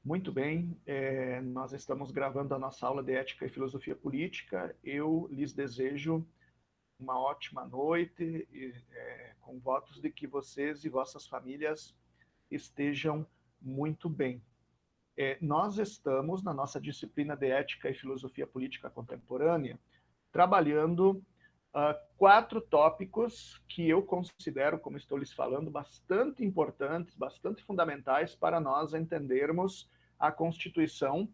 Muito bem, nós estamos gravando a nossa aula de Ética e Filosofia Política. Eu lhes desejo uma ótima noite, com votos de que vocês e vossas famílias estejam muito bem. Nós estamos, na nossa disciplina de Ética e Filosofia Política Contemporânea, trabalhando 4 tópicos que eu considero, como estou lhes falando, bastante importantes, bastante fundamentais para nós entendermos a constituição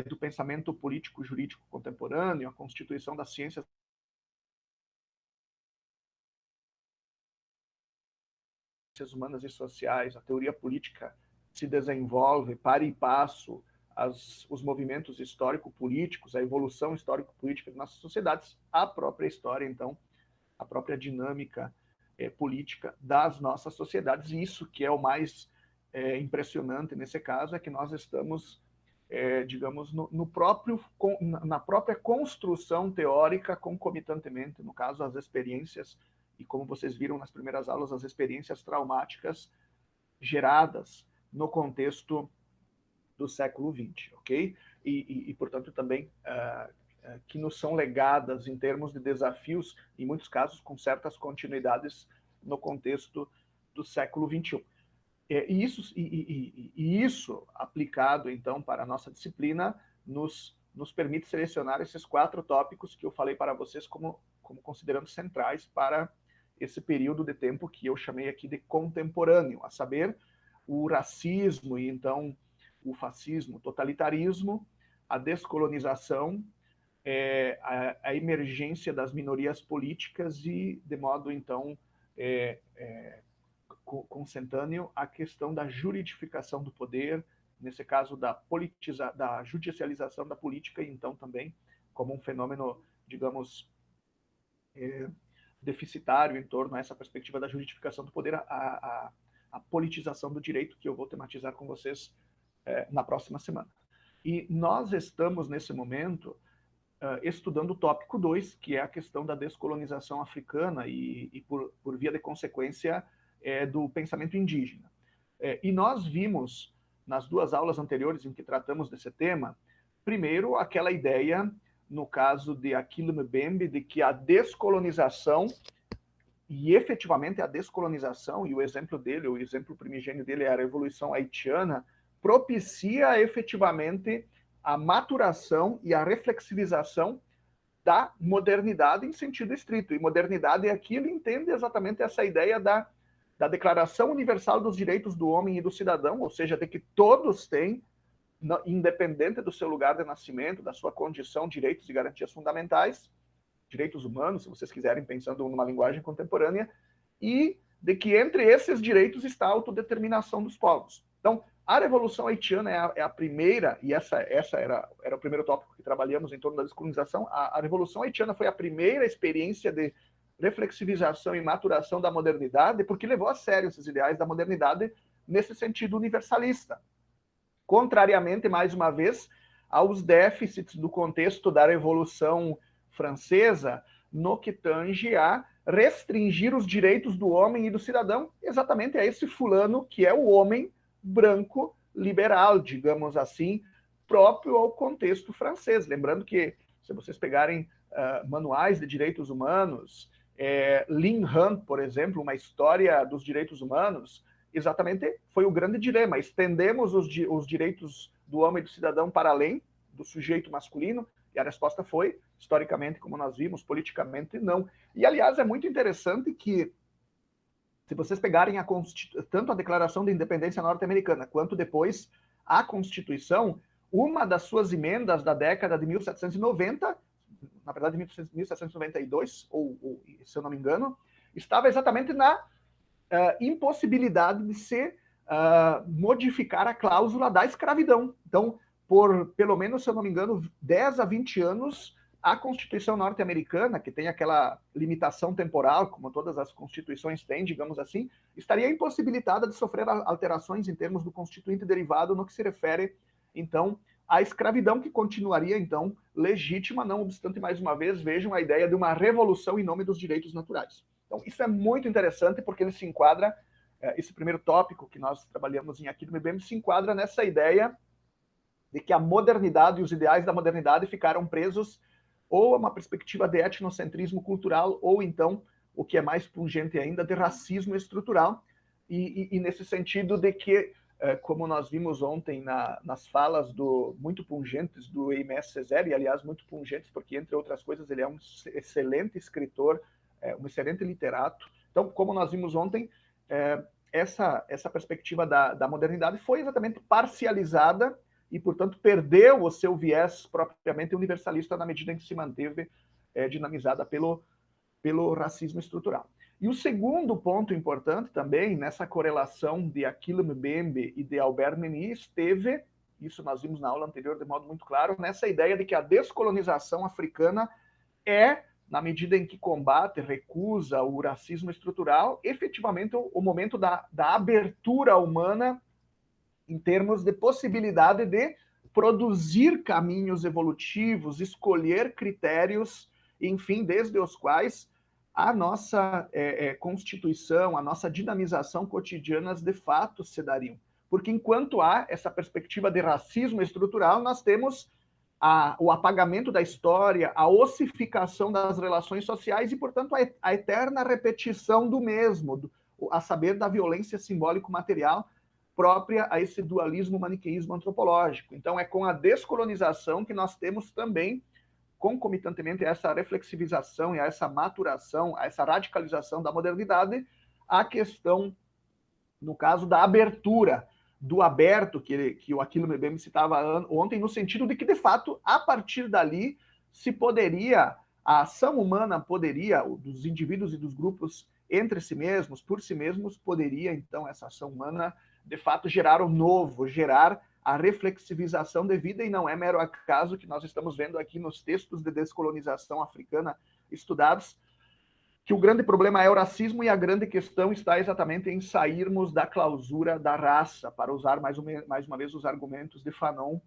do pensamento político-jurídico contemporâneo, a constituição das ciências humanas e sociais, a teoria política se desenvolve para e passo os movimentos histórico-políticos, a evolução histórico-política de nossas sociedades, a própria história, então, a própria dinâmica política das nossas sociedades. E isso que é o mais impressionante nesse caso, é que nós estamos, digamos, na própria construção teórica, concomitantemente, no caso, as experiências, e como vocês viram nas primeiras aulas, as experiências traumáticas geradas no contexto do século XX, ok? E portanto, também que nos são legadas em termos de desafios, em muitos casos com certas continuidades no contexto do século XXI. E isso aplicado, então, para a nossa disciplina, nos permite selecionar esses 4 tópicos que eu falei para vocês como considerando centrais para esse período de tempo que eu chamei aqui de contemporâneo, a saber, o racismo e, então, o fascismo, o totalitarismo, a descolonização, a emergência das minorias políticas e, de modo, então, consentâneo, a questão da juridificação do poder, nesse caso da judicialização da política, e então também como um fenômeno, digamos, deficitário em torno a essa perspectiva da juridificação do poder, a politização do direito, que eu vou tematizar com vocês na próxima semana. E nós estamos, nesse momento, estudando o tópico 2, que é a questão da descolonização africana e por via de consequência, do pensamento indígena. E nós vimos, nas 2 aulas anteriores em que tratamos desse tema, primeiro, aquela ideia, no caso de Achille Mbembe, de que a descolonização, e efetivamente a descolonização, e o exemplo dele, o exemplo primigênio dele é a Revolução Haitiana, propicia efetivamente a maturação e a reflexivização da modernidade em sentido estrito. E modernidade aqui ele entende exatamente essa ideia da Declaração Universal dos Direitos do Homem e do Cidadão, ou seja, de que todos têm, independente do seu lugar de nascimento, da sua condição, direitos e garantias fundamentais, direitos humanos, se vocês quiserem, pensando numa linguagem contemporânea, e de que entre esses direitos está a autodeterminação dos povos. Então, a Revolução Haitiana é a primeira, e essa era o primeiro tópico que trabalhamos em torno da descolonização. A Revolução Haitiana foi a primeira experiência de reflexivização e maturação da modernidade, porque levou a sério esses ideais da modernidade nesse sentido universalista. Contrariamente, mais uma vez, aos déficits do contexto da Revolução Francesa, no que tange a restringir os direitos do homem e do cidadão, exatamente a esse fulano que é o homem branco liberal, digamos assim, próprio ao contexto francês. Lembrando que, se vocês pegarem manuais de direitos humanos, Lin Han, por exemplo, uma história dos direitos humanos, exatamente foi o grande dilema. Estendemos os direitos do homem e do cidadão para além do sujeito masculino, e a resposta foi, historicamente, como nós vimos, politicamente, não. E, aliás, é muito interessante que, se vocês pegarem tanto a Declaração de Independência norte-americana, quanto depois a Constituição, uma das suas emendas da década de 1790, na verdade, 1792, ou se eu não me engano, estava exatamente na impossibilidade de se modificar a cláusula da escravidão. Então, por pelo menos, se eu não me engano, 10 a 20 anos, a Constituição norte-americana, que tem aquela limitação temporal, como todas as constituições têm, digamos assim, estaria impossibilitada de sofrer alterações em termos do constituinte derivado no que se refere, então, à escravidão, que continuaria, então, legítima, não obstante, mais uma vez, vejam a ideia de uma revolução em nome dos direitos naturais. Então, isso é muito interessante, porque ele se enquadra, esse primeiro tópico que nós trabalhamos em Achille Mbembe, se enquadra nessa ideia de que a modernidade e os ideais da modernidade ficaram presos ou a uma perspectiva de etnocentrismo cultural, ou então, o que é mais pungente ainda, de racismo estrutural, e nesse sentido de que, como nós vimos ontem nas falas muito pungentes do Aimé Césaire, e aliás muito pungentes porque, entre outras coisas, ele é um excelente escritor, um excelente literato. Então, como nós vimos ontem, essa perspectiva da modernidade foi exatamente parcializada e, portanto, perdeu o seu viés propriamente universalista na medida em que se manteve dinamizada pelo racismo estrutural. E o segundo ponto importante também, nessa correlação de Achille Mbembe e de Albert Memmi, esteve, isso nós vimos na aula anterior de modo muito claro, nessa ideia de que a descolonização africana é, na medida em que combate, recusa o racismo estrutural, efetivamente o momento da abertura humana em termos de possibilidade de produzir caminhos evolutivos, escolher critérios, enfim, desde os quais a nossa constituição, a nossa dinamização cotidianas de fato se dariam. Porque enquanto há essa perspectiva de racismo estrutural, nós temos o apagamento da história, a ossificação das relações sociais e, portanto, a eterna repetição do mesmo, a saber, da violência simbólico-material própria a esse dualismo maniqueísmo antropológico. Então, é com a descolonização que nós temos também, concomitantemente a essa reflexivização e a essa maturação, a essa radicalização da modernidade, a questão, no caso, da abertura, do aberto, que o Achille Mbembe citava ontem, no sentido de que, de fato, a partir dali, se poderia, a ação humana poderia, dos indivíduos e dos grupos entre si mesmos, por si mesmos, poderia, então, essa ação humana, de fato, gerar o novo, gerar a reflexivização de vida, e não é mero acaso que nós estamos vendo aqui nos textos de descolonização africana estudados, que o grande problema é o racismo e a grande questão está exatamente em sairmos da clausura da raça, para usar mais uma vez os argumentos de Fanon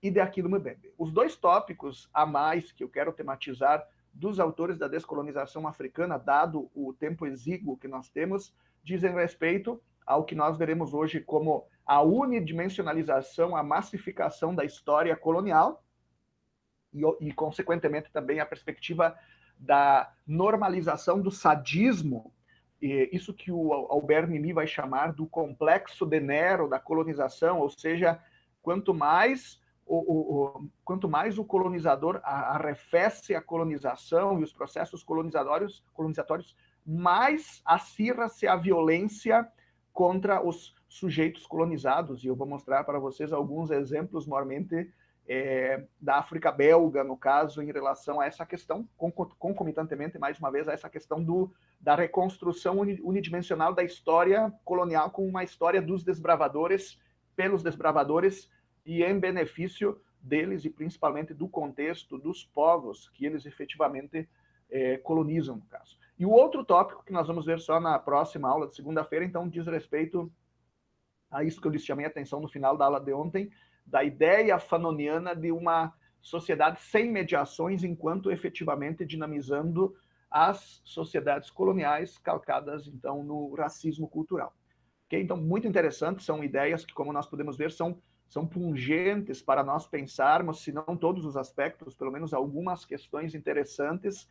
e de Achille Mbembe. Os dois tópicos a mais que eu quero tematizar dos autores da descolonização africana, dado o tempo exíguo que nós temos, dizem respeito ao que nós veremos hoje como a unidimensionalização, a massificação da história colonial e consequentemente, também a perspectiva da normalização do sadismo, isso que o Albert Memmi vai chamar do complexo de Nero da colonização, ou seja, quanto mais o colonizador arrefece a colonização e os processos colonizatórios, mais acirra-se a violência contra os sujeitos colonizados. E eu vou mostrar para vocês alguns exemplos, normalmente, da África belga, no caso, em relação a essa questão, concomitantemente, mais uma vez, a essa questão da reconstrução unidimensional da história colonial com uma história dos desbravadores, pelos desbravadores, e em benefício deles, e principalmente do contexto dos povos que eles efetivamente colonizam, no caso. E o outro tópico que nós vamos ver só na próxima aula de segunda-feira, então, diz respeito a isso que eu lhes chamei a atenção no final da aula de ontem, da ideia fanoniana de uma sociedade sem mediações, enquanto efetivamente dinamizando as sociedades coloniais calcadas, então, no racismo cultural. Okay? Então, muito interessante, são ideias que, como nós podemos ver, são pungentes para nós pensarmos, se não todos os aspectos, pelo menos algumas questões interessantes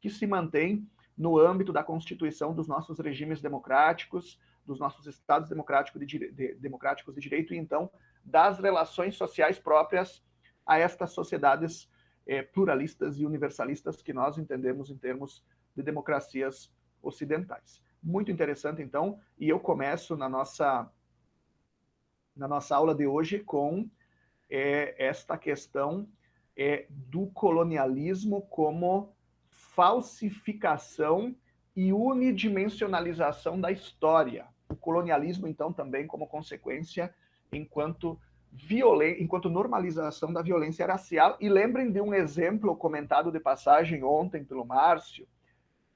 que se mantêm no âmbito da constituição dos nossos regimes democráticos, dos nossos estados democráticos de direito, e então das relações sociais próprias a estas sociedades pluralistas e universalistas que nós entendemos em termos de democracias ocidentais. Muito interessante, então, e eu começo na nossa aula de hoje com esta questão do colonialismo como falsificação e unidimensionalização da história. O colonialismo, então, também como consequência, enquanto normalização da violência racial. E lembrem de um exemplo comentado de passagem ontem pelo Márcio,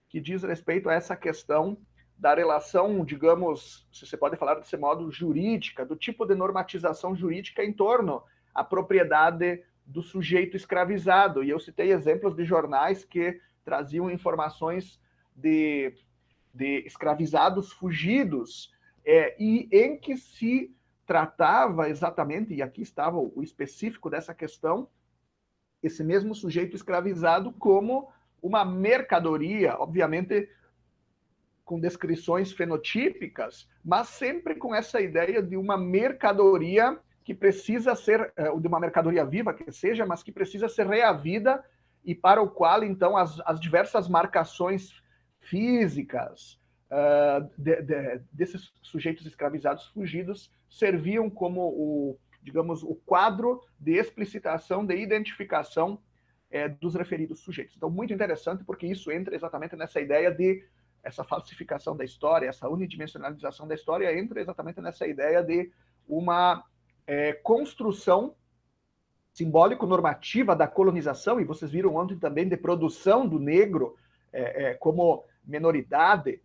que diz respeito a essa questão da relação, digamos, se você pode falar desse modo, jurídica, do tipo de normatização jurídica em torno à propriedade do sujeito escravizado. E eu citei exemplos de jornais que traziam informações de escravizados fugidos, e em que se tratava exatamente, e aqui estava o específico dessa questão, esse mesmo sujeito escravizado como uma mercadoria, obviamente com descrições fenotípicas, mas sempre com essa ideia de uma mercadoria que precisa ser, de uma mercadoria viva que seja, mas que precisa ser reavida e para o qual, então, as diversas marcações físicas desses sujeitos escravizados fugidos serviam como digamos, o quadro de explicitação, de identificação dos referidos sujeitos. Então, muito interessante, porque isso entra exatamente nessa ideia de essa falsificação da história, essa unidimensionalização da história, entra exatamente nessa ideia de uma construção simbólico-normativa da colonização, e vocês viram ontem também de produção do negro como minoridade,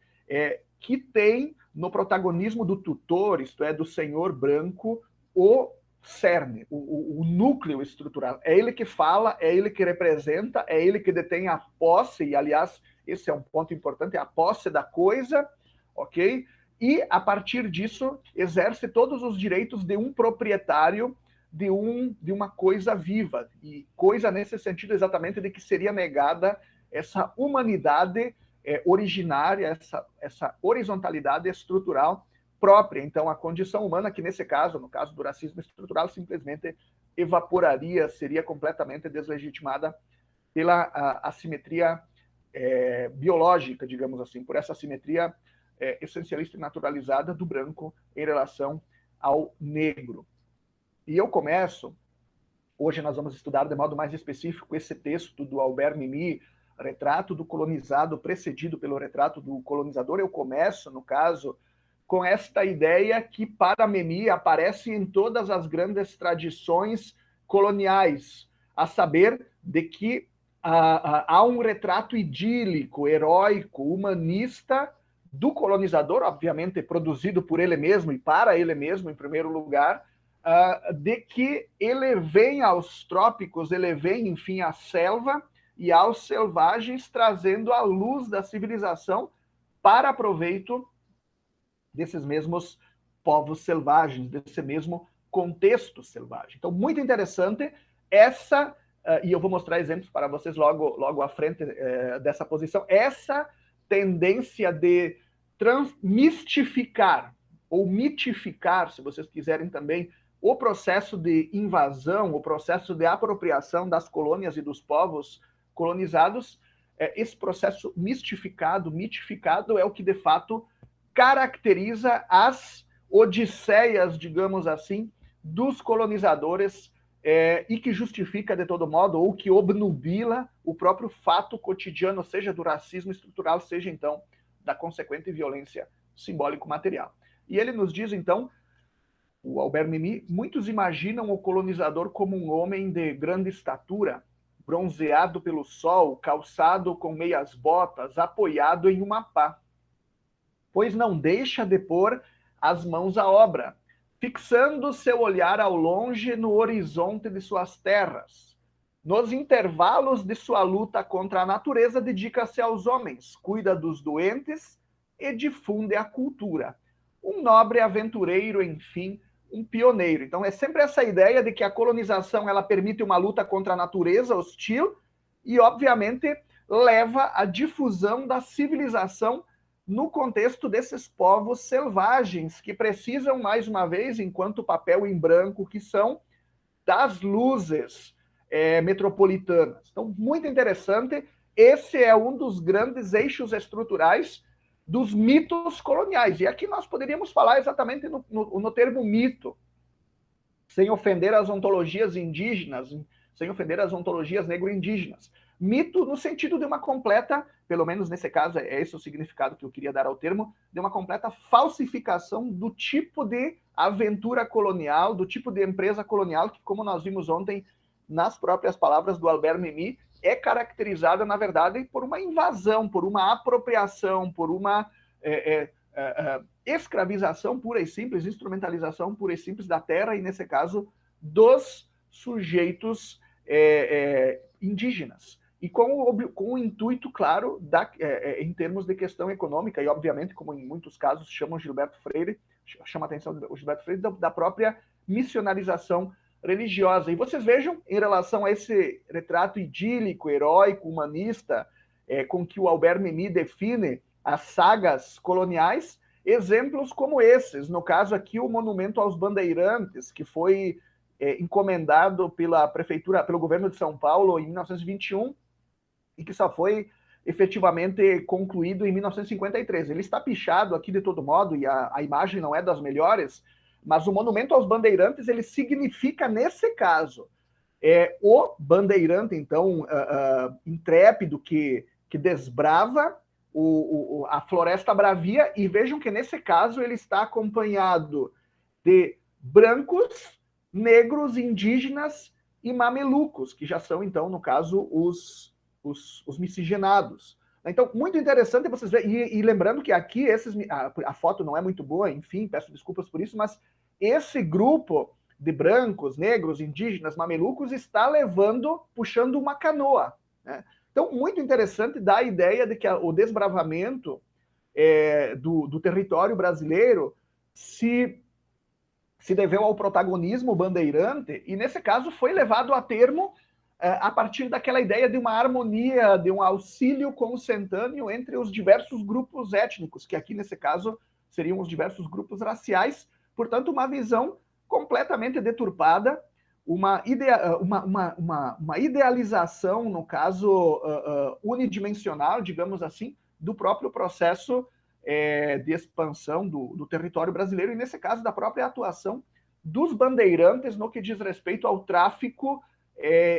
que tem no protagonismo do tutor, isto é, do senhor branco, o cerne, o núcleo estrutural. É ele que fala, é ele que representa, é ele que detém a posse, e aliás, esse é um ponto importante, é a posse da coisa, ok? E, a partir disso, exerce todos os direitos de um proprietário de uma coisa viva, e coisa nesse sentido exatamente de que seria negada essa humanidade originária, essa horizontalidade estrutural própria. Então, a condição humana, que nesse caso, no caso do racismo estrutural, simplesmente evaporaria, seria completamente deslegitimada pela assimetria biológica, digamos assim, por essa assimetria essencialista e naturalizada do branco em relação ao negro. E eu começo, hoje nós vamos estudar de modo mais específico esse texto do Albert Memmi, Retrato do Colonizado, precedido pelo Retrato do Colonizador. Eu começo, no caso, com esta ideia que, para Memmi, aparece em todas as grandes tradições coloniais, a saber de que há um retrato idílico, heróico, humanista do colonizador, obviamente produzido por ele mesmo e para ele mesmo, em primeiro lugar, de que ele vem aos trópicos, ele vem, enfim, à selva e aos selvagens, trazendo a luz da civilização para proveito desses mesmos povos selvagens, desse mesmo contexto selvagem. Então, muito interessante essa, e eu vou mostrar exemplos para vocês logo à frente dessa posição, essa tendência de mistificar, ou mitificar, se vocês quiserem também, o processo de invasão, o processo de apropriação das colônias e dos povos colonizados. Esse processo mistificado, mitificado, é o que de fato caracteriza as odisseias, digamos assim, dos colonizadores e que justifica de todo modo, ou que obnubila o próprio fato cotidiano, seja do racismo estrutural, seja então da consequente violência simbólico-material. E ele nos diz então, o Albert Memmi, muitos imaginam o colonizador como um homem de grande estatura, bronzeado pelo sol, calçado com meias botas, apoiado em uma pá, pois não deixa de pôr as mãos à obra, fixando seu olhar ao longe no horizonte de suas terras. Nos intervalos de sua luta contra a natureza, dedica-se aos homens, cuida dos doentes e difunde a cultura. Um nobre aventureiro, enfim, um pioneiro. Então, é sempre essa ideia de que a colonização ela permite uma luta contra a natureza hostil e, obviamente, leva à difusão da civilização no contexto desses povos selvagens, que precisam, mais uma vez, enquanto papel em branco que são, das luzes metropolitanas. Então, muito interessante, esse é um dos grandes eixos estruturais dos mitos coloniais. E aqui nós poderíamos falar exatamente no termo mito, sem ofender as ontologias indígenas, sem ofender as ontologias negro-indígenas. Mito no sentido de uma completa, pelo menos nesse caso, é esse o significado que eu queria dar ao termo, de uma completa falsificação do tipo de aventura colonial, do tipo de empresa colonial, que, como nós vimos ontem nas próprias palavras do Albert Memmi, é caracterizada, na verdade, por uma invasão, por uma apropriação, por uma escravização pura e simples, instrumentalização pura e simples da terra, e, nesse caso, dos sujeitos indígenas. E com o intuito, claro, em termos de questão econômica, e, obviamente, como em muitos casos chamam Gilberto Freire, chama a atenção o Gilberto Freire, da própria missionarização religiosa. E vocês vejam, em relação a esse retrato idílico, heróico, humanista, com que o Albert Memmi define as sagas coloniais, exemplos como esses. No caso aqui, o Monumento aos Bandeirantes, que foi encomendado pela prefeitura, pelo governo de São Paulo em 1921 e que só foi efetivamente concluído em 1953. Ele está pichado aqui de todo modo e a imagem não é das melhores, mas o Monumento aos Bandeirantes ele significa, nesse caso, o bandeirante, então, intrépido que desbrava a Floresta Bravia, e vejam que nesse caso ele está acompanhado de brancos, negros, indígenas e mamelucos, que já são, então, no caso, os miscigenados. Então, muito interessante vocês verem, e lembrando que aqui a foto não é muito boa, enfim, peço desculpas por isso, mas esse grupo de brancos, negros, indígenas, mamelucos está puxando uma canoa, né? Então, muito interessante dá a ideia de que o desbravamento do território brasileiro se deveu ao protagonismo bandeirante, e nesse caso foi levado a termo a partir daquela ideia de uma harmonia, de um auxílio consentâneo entre os diversos grupos étnicos, que aqui nesse caso seriam os diversos grupos raciais, portanto uma visão completamente deturpada, uma idealização, no caso, unidimensional, digamos assim, do próprio processo de expansão do território brasileiro, e nesse caso da própria atuação dos bandeirantes no que diz respeito ao tráfico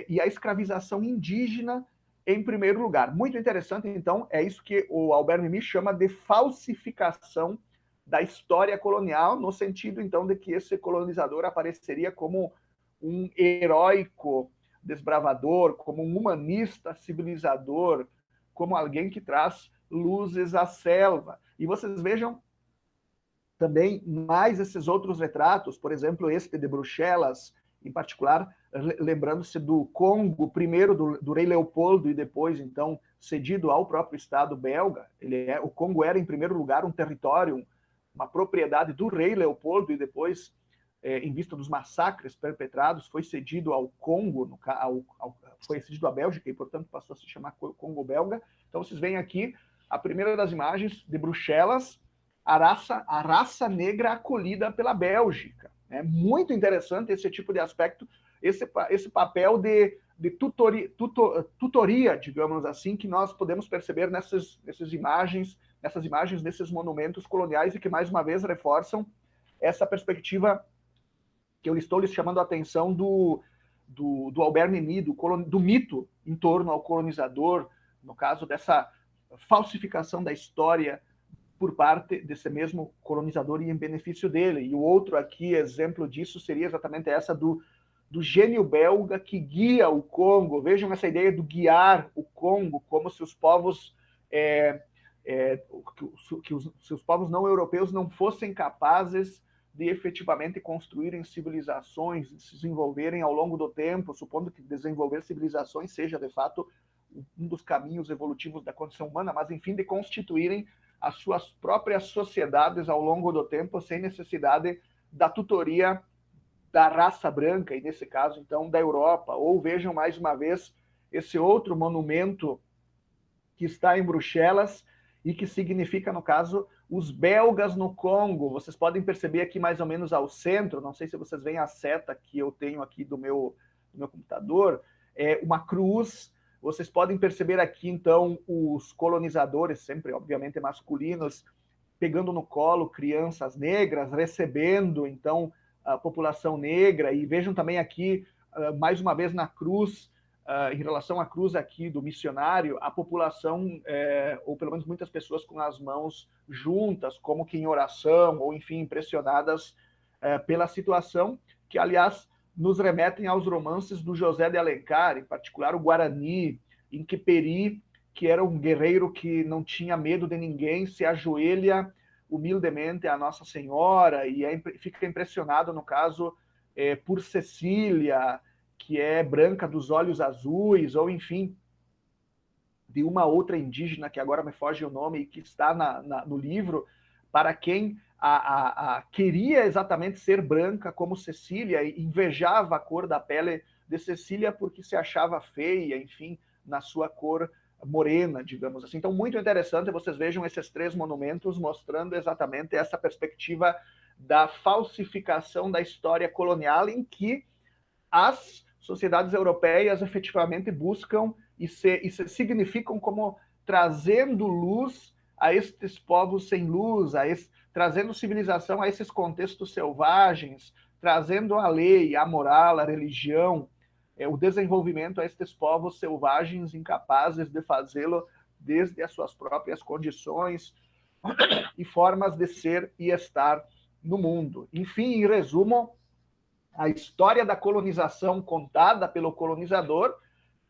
e à escravização indígena em primeiro lugar. Muito interessante, então, é isso que o Albert Memmi chama de falsificação da história colonial, no sentido, então, de que esse colonizador apareceria como um heróico desbravador, como um humanista civilizador, como alguém que traz luzes à selva. E vocês vejam também mais esses outros retratos, por exemplo, este de Bruxelas, em particular, lembrando-se do Congo, primeiro do rei Leopoldo e depois, então, cedido ao próprio Estado belga. O Congo era, em primeiro lugar, um território, uma propriedade do rei Leopoldo e depois, em vista dos massacres perpetrados, foi cedido ao Congo, foi cedido à Bélgica e, portanto, passou a se chamar Congo belga. Então, vocês veem aqui a primeira das imagens de Bruxelas, a raça negra acolhida pela Bélgica. É muito interessante esse tipo de aspecto, esse papel de tutoria, digamos assim, que nós podemos perceber nessas imagens, desses monumentos coloniais e que, mais uma vez, reforçam essa perspectiva que eu estou lhes chamando a atenção do Albert Memmi, do mito em torno ao colonizador, no caso dessa falsificação da história por parte desse mesmo colonizador e em benefício dele. E o outro aqui, exemplo disso, seria exatamente essa do gênio belga que guia o Congo. Vejam essa ideia do guiar o Congo, como se os povos se os povos não europeus não fossem capazes de efetivamente construírem civilizações, de se desenvolverem ao longo do tempo, supondo que desenvolver civilizações seja, de fato, um dos caminhos evolutivos da condição humana, mas, enfim, de constituírem as suas próprias sociedades ao longo do tempo, sem necessidade da tutoria da raça branca, e nesse caso, então, da Europa. Ou vejam, mais uma vez, esse outro monumento que está em Bruxelas e que significa, no caso, os belgas no Congo. Vocês podem perceber aqui mais ou menos ao centro, não sei se vocês veem a seta que eu tenho aqui do meu computador, uma cruz. Vocês podem perceber aqui, então, os colonizadores, sempre, obviamente, masculinos, pegando no colo crianças negras, recebendo, então, a população negra. E vejam também aqui, mais uma vez, na cruz, em relação à cruz aqui do missionário, a população, ou pelo menos muitas pessoas com as mãos juntas, como que em oração, ou, enfim, impressionadas pela situação, que, aliás, nos remetem aos romances do José de Alencar, em particular o Guarani, em que Peri, que era um guerreiro que não tinha medo de ninguém, se ajoelha humildemente a Nossa Senhora e fica impressionado, no caso, por Cecília, que é branca dos olhos azuis, ou enfim, de uma outra indígena, que agora me foge o nome, e que está no livro, para quem queria exatamente ser branca como Cecília, e invejava a cor da pele de Cecília porque se achava feia, enfim, na sua cor morena, digamos assim. Então, muito interessante, vocês vejam esses 3 monumentos mostrando exatamente essa perspectiva da falsificação da história colonial, em que as sociedades europeias efetivamente buscam e se significam como trazendo luz a estes povos sem luz, trazendo civilização a esses contextos selvagens, trazendo a lei, a moral, a religião, o desenvolvimento a estes povos selvagens incapazes de fazê-lo desde as suas próprias condições e formas de ser e estar no mundo. Enfim, em resumo, a história da colonização contada pelo colonizador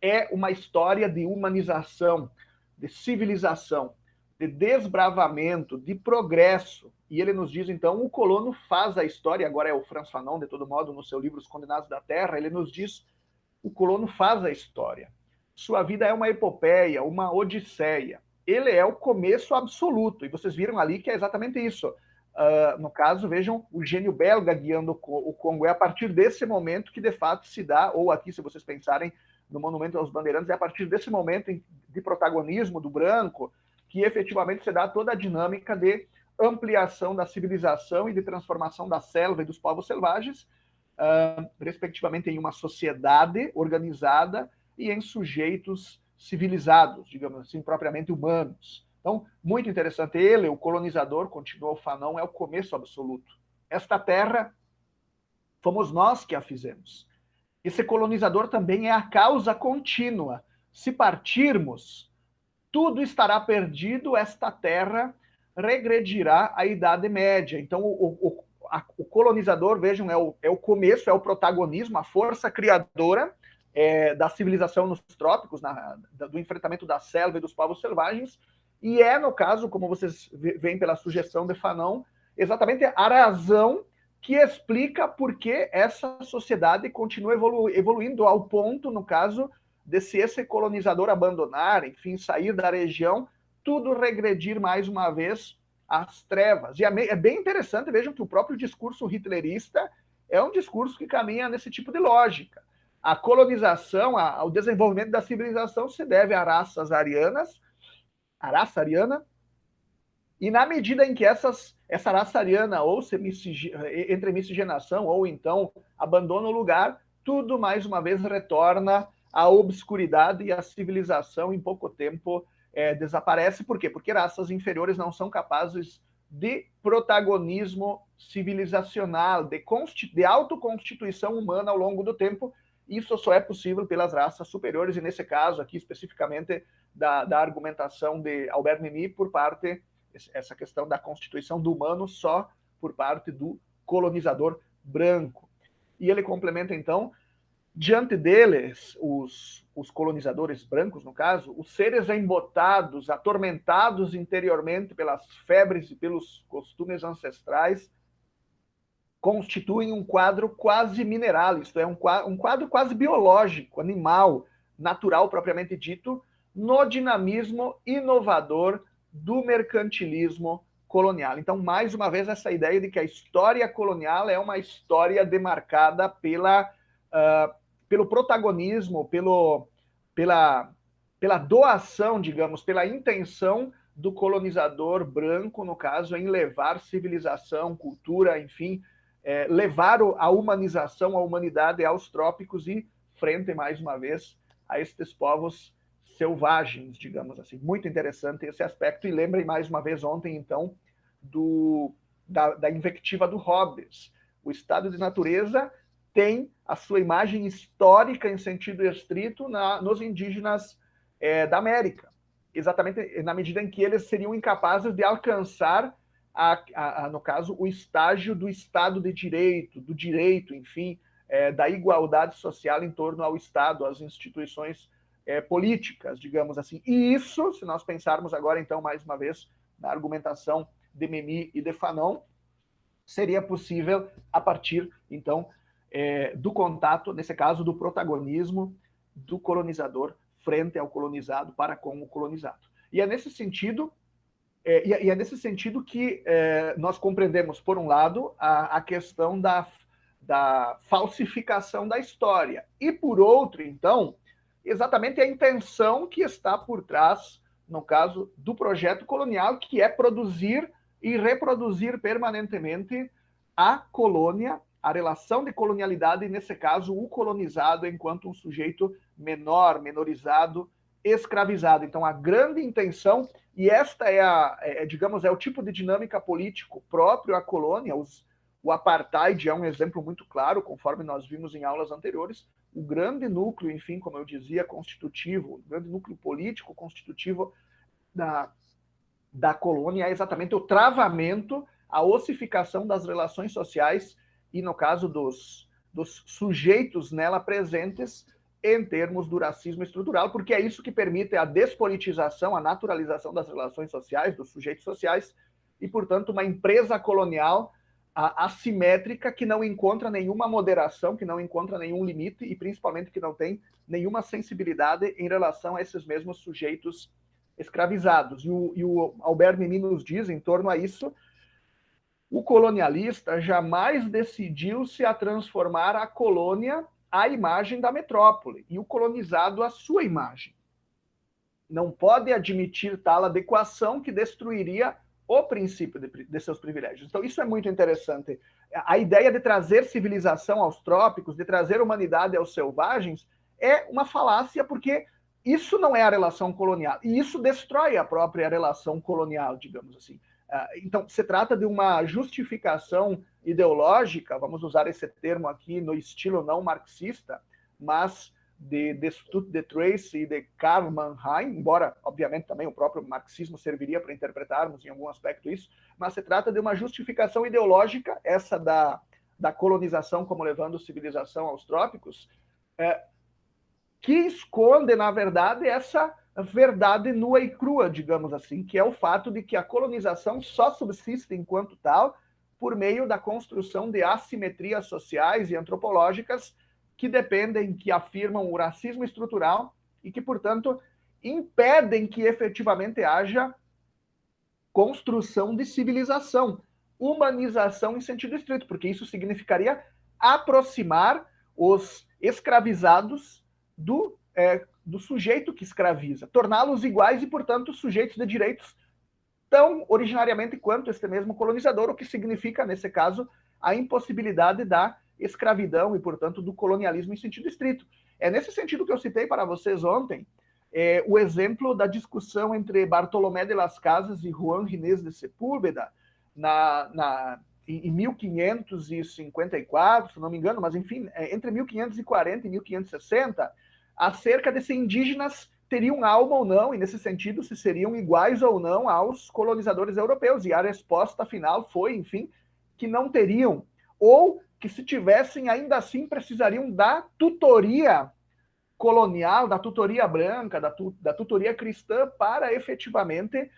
é uma história de humanização, de civilização, de desbravamento, de progresso. E ele nos diz, então, o colono faz a história, agora é o Frantz Fanon, de todo modo, no seu livro Os Condenados da Terra, ele nos diz, o colono faz a história. Sua vida é uma epopeia, uma odisseia. Ele é o começo absoluto, e vocês viram ali que é exatamente isso. No caso, vejam, o gênio belga guiando o Congo. É a partir desse momento que, de fato, se dá, ou aqui, se vocês pensarem no Monumento aos Bandeirantes, é a partir desse momento de protagonismo do branco que efetivamente se dá toda a dinâmica de ampliação da civilização e de transformação da selva e dos povos selvagens, respectivamente em uma sociedade organizada e em sujeitos civilizados, digamos assim, propriamente humanos. Então, muito interessante. Ele, o colonizador, continuou Fanon, é o começo absoluto. Esta terra, fomos nós que a fizemos. Esse colonizador também é a causa contínua. Se partirmos, tudo estará perdido, esta terra regredirá à Idade Média. Então, o colonizador, vejam, é o começo, é o protagonismo, a força criadora da civilização nos trópicos, do enfrentamento da selva e dos povos selvagens, e é, no caso, como vocês veem pela sugestão de Fanon, exatamente a razão que explica por que essa sociedade continua evoluindo ao ponto, no caso, de se esse colonizador abandonar, enfim, sair da região, tudo regredir mais uma vez às trevas. E é bem interessante, vejam que o próprio discurso hitlerista é um discurso que caminha nesse tipo de lógica. A colonização, o desenvolvimento da civilização se deve a raças arianas, a raça ariana, e na medida em que essa raça ariana ou entre miscigenação ou então abandona o lugar, tudo mais uma vez retorna à obscuridade e a civilização em pouco tempo desaparece. Por quê? Porque raças inferiores não são capazes de protagonismo civilizacional, de autoconstituição humana ao longo do tempo. Isso só é possível pelas raças superiores, e nesse caso aqui especificamente da argumentação de Albert Memmi por parte, essa questão da constituição do humano só por parte do colonizador branco. E ele complementa, então, diante deles, os colonizadores brancos, no caso, os seres embotados, atormentados interiormente pelas febres e pelos costumes ancestrais, constituem um quadro quase mineral, isto é, um quadro quase biológico, animal, natural propriamente dito, no dinamismo inovador do mercantilismo colonial. Então, mais uma vez, essa ideia de que a história colonial é uma história demarcada pelo protagonismo, pela doação, digamos, pela intenção do colonizador branco, no caso, em levar civilização, cultura, enfim, levar a humanização, a humanidade aos trópicos e frente, mais uma vez, a estes povos selvagens, digamos assim. Muito interessante esse aspecto, e lembrem mais uma vez ontem, então, da invectiva do Hobbes. O estado de natureza tem a sua imagem histórica em sentido estrito nos indígenas da América, exatamente na medida em que eles seriam incapazes de alcançar, no caso, o estágio do Estado de Direito, do direito, enfim, da igualdade social em torno ao Estado, às instituições políticas, digamos assim. E isso, se nós pensarmos agora, então, mais uma vez, na argumentação de Memmi e de Fanon, seria possível a partir, então, do contato, nesse caso, do protagonismo do colonizador frente ao colonizado, para com o colonizado. E é nesse sentido E é nesse sentido que nós compreendemos, por um lado, a questão da falsificação da história, e, por outro, então, exatamente a intenção que está por trás, no caso do projeto colonial, que é produzir e reproduzir permanentemente a colônia, a relação de colonialidade, e, nesse caso, o colonizado enquanto um sujeito menor, menorizado, escravizado. Então, a grande intenção, e esta digamos, é o tipo de dinâmica político próprio à colônia. O apartheid é um exemplo muito claro, conforme nós vimos em aulas anteriores. O grande núcleo, enfim, como eu dizia, constitutivo, o grande núcleo político constitutivo da colônia é exatamente o travamento, a ossificação das relações sociais e, no caso dos sujeitos nela presentes, em termos do racismo estrutural, porque é isso que permite a despolitização, a naturalização das relações sociais, dos sujeitos sociais, e, portanto, uma empresa colonial assimétrica que não encontra nenhuma moderação, que não encontra nenhum limite e, principalmente, que não tem nenhuma sensibilidade em relação a esses mesmos sujeitos escravizados. E o Albert Memmi nos diz, em torno a isso, o colonialista jamais decidiu-se a transformar a colônia à imagem da metrópole e o colonizado à sua imagem. Não pode admitir tal adequação que destruiria o princípio de seus privilégios. Então, isso é muito interessante. A ideia de trazer civilização aos trópicos, de trazer humanidade aos selvagens, é uma falácia, porque isso não é a relação colonial. E isso destrói a própria relação colonial, digamos assim. Então, se trata de uma justificação ideológica, vamos usar esse termo aqui no estilo não marxista, mas de Stutt de Tracy e de Karl Mannheim, embora, obviamente, também o próprio marxismo serviria para interpretarmos em algum aspecto isso, mas se trata de uma justificação ideológica, essa da colonização como levando civilização aos trópicos, que esconde, na verdade, essa verdade nua e crua, digamos assim, que é o fato de que a colonização só subsiste enquanto tal por meio da construção de assimetrias sociais e antropológicas que dependem, que afirmam o racismo estrutural e que, portanto, impedem que efetivamente haja construção de civilização, humanização em sentido estrito, porque isso significaria aproximar os escravizados do sujeito que escraviza, torná-los iguais e, portanto, sujeitos de direitos tão originariamente quanto este mesmo colonizador, o que significa, nesse caso, a impossibilidade da escravidão e, portanto, do colonialismo em sentido estrito. É nesse sentido que eu citei para vocês ontem o exemplo da discussão entre Bartolomé de las Casas e Juan Ginés de Sepúlveda em 1554, se não me engano, mas enfim, entre 1540 e 1560, acerca de se indígenas teriam alma ou não, e nesse sentido, se seriam iguais ou não aos colonizadores europeus. E a resposta final foi, enfim, que não teriam, ou que se tivessem, ainda assim, precisariam da tutoria colonial, da tutoria branca, da tutoria cristã, para efetivamente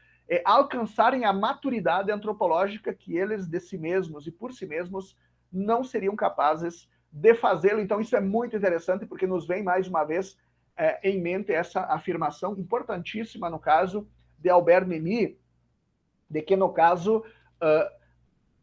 alcançarem a maturidade antropológica que eles de si mesmos e por si mesmos não seriam capazes de fazê-lo. Então, isso é muito interessante, porque nos vem, mais uma vez, em mente essa afirmação importantíssima, no caso de Albert Memmi, de que, no caso,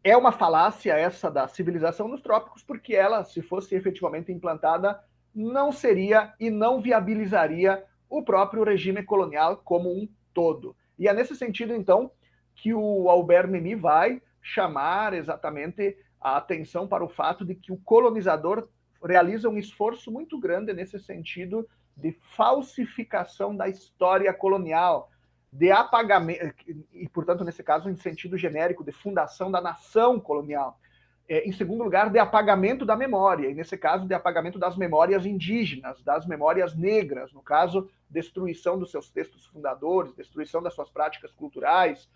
é uma falácia essa da civilização nos trópicos, porque ela, se fosse efetivamente implantada, não seria e não viabilizaria o próprio regime colonial como um todo. E é nesse sentido, então, que o Albert Memmi vai chamar exatamente a atenção para o fato de que o colonizador realiza um esforço muito grande nesse sentido de falsificação da história colonial, de apagamento, e, portanto, nesse caso, em sentido genérico, de fundação da nação colonial. Em segundo lugar, de apagamento da memória, e nesse caso, de apagamento das memórias indígenas, das memórias negras, no caso, destruição dos seus textos fundadores, destruição das suas práticas culturais,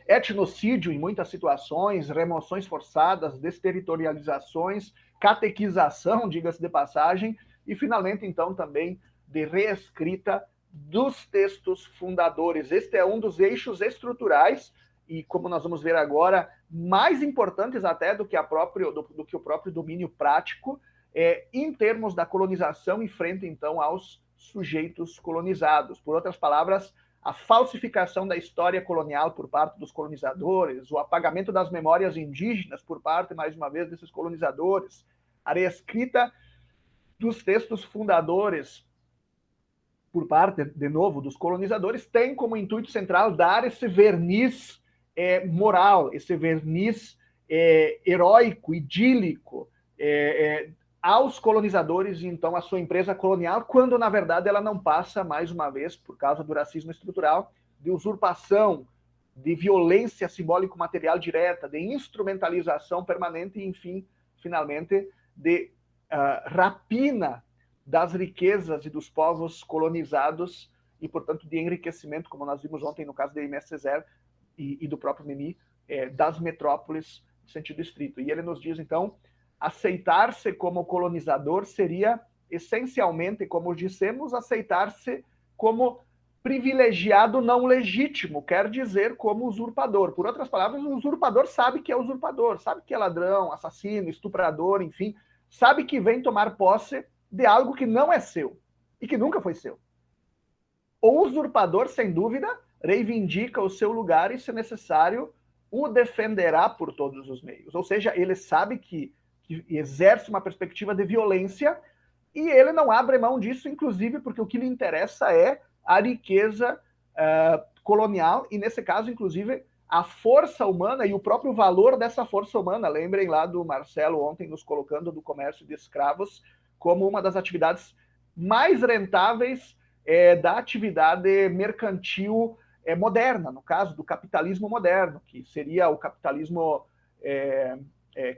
etnocídio em muitas situações, remoções forçadas, desterritorializações, catequização, diga-se de passagem, e, finalmente, então, também de reescrita dos textos fundadores. Este é um dos eixos estruturais e, como nós vamos ver agora, mais importantes até do que o próprio domínio prático, em termos da colonização e frente, então, aos sujeitos colonizados. Por outras palavras, a falsificação da história colonial por parte dos colonizadores, o apagamento das memórias indígenas por parte, mais uma vez, desses colonizadores, a reescrita dos textos fundadores por parte, de novo, dos colonizadores, tem como intuito central dar esse verniz moral, esse verniz heróico, idílico, aos colonizadores e, então, à sua empresa colonial, quando, na verdade, ela não passa, mais uma vez, por causa do racismo estrutural, de usurpação, de violência simbólico-material direta, de instrumentalização permanente e, enfim, finalmente, de rapina das riquezas e dos povos colonizados e, portanto, de enriquecimento, como nós vimos ontem no caso de Aimé Césaire e do próprio Memmi, das metrópoles no sentido estrito. E ele nos diz, então, aceitar-se como colonizador seria, essencialmente, como dissemos, aceitar-se como privilegiado não legítimo, quer dizer, como usurpador. Por outras palavras, o usurpador sabe que é usurpador, sabe que é ladrão, assassino, estuprador, enfim, sabe que vem tomar posse de algo que não é seu e que nunca foi seu. O usurpador, sem dúvida, reivindica o seu lugar e, se necessário, o defenderá por todos os meios. Ou seja, ele sabe que exerce uma perspectiva de violência e ele não abre mão disso, inclusive porque o que lhe interessa é a riqueza colonial e, nesse caso, inclusive, a força humana e o próprio valor dessa força humana. Lembrem lá do Marcelo ontem nos colocando do comércio de escravos como uma das atividades mais rentáveis da atividade mercantil moderna, no caso do capitalismo moderno, que seria o capitalismo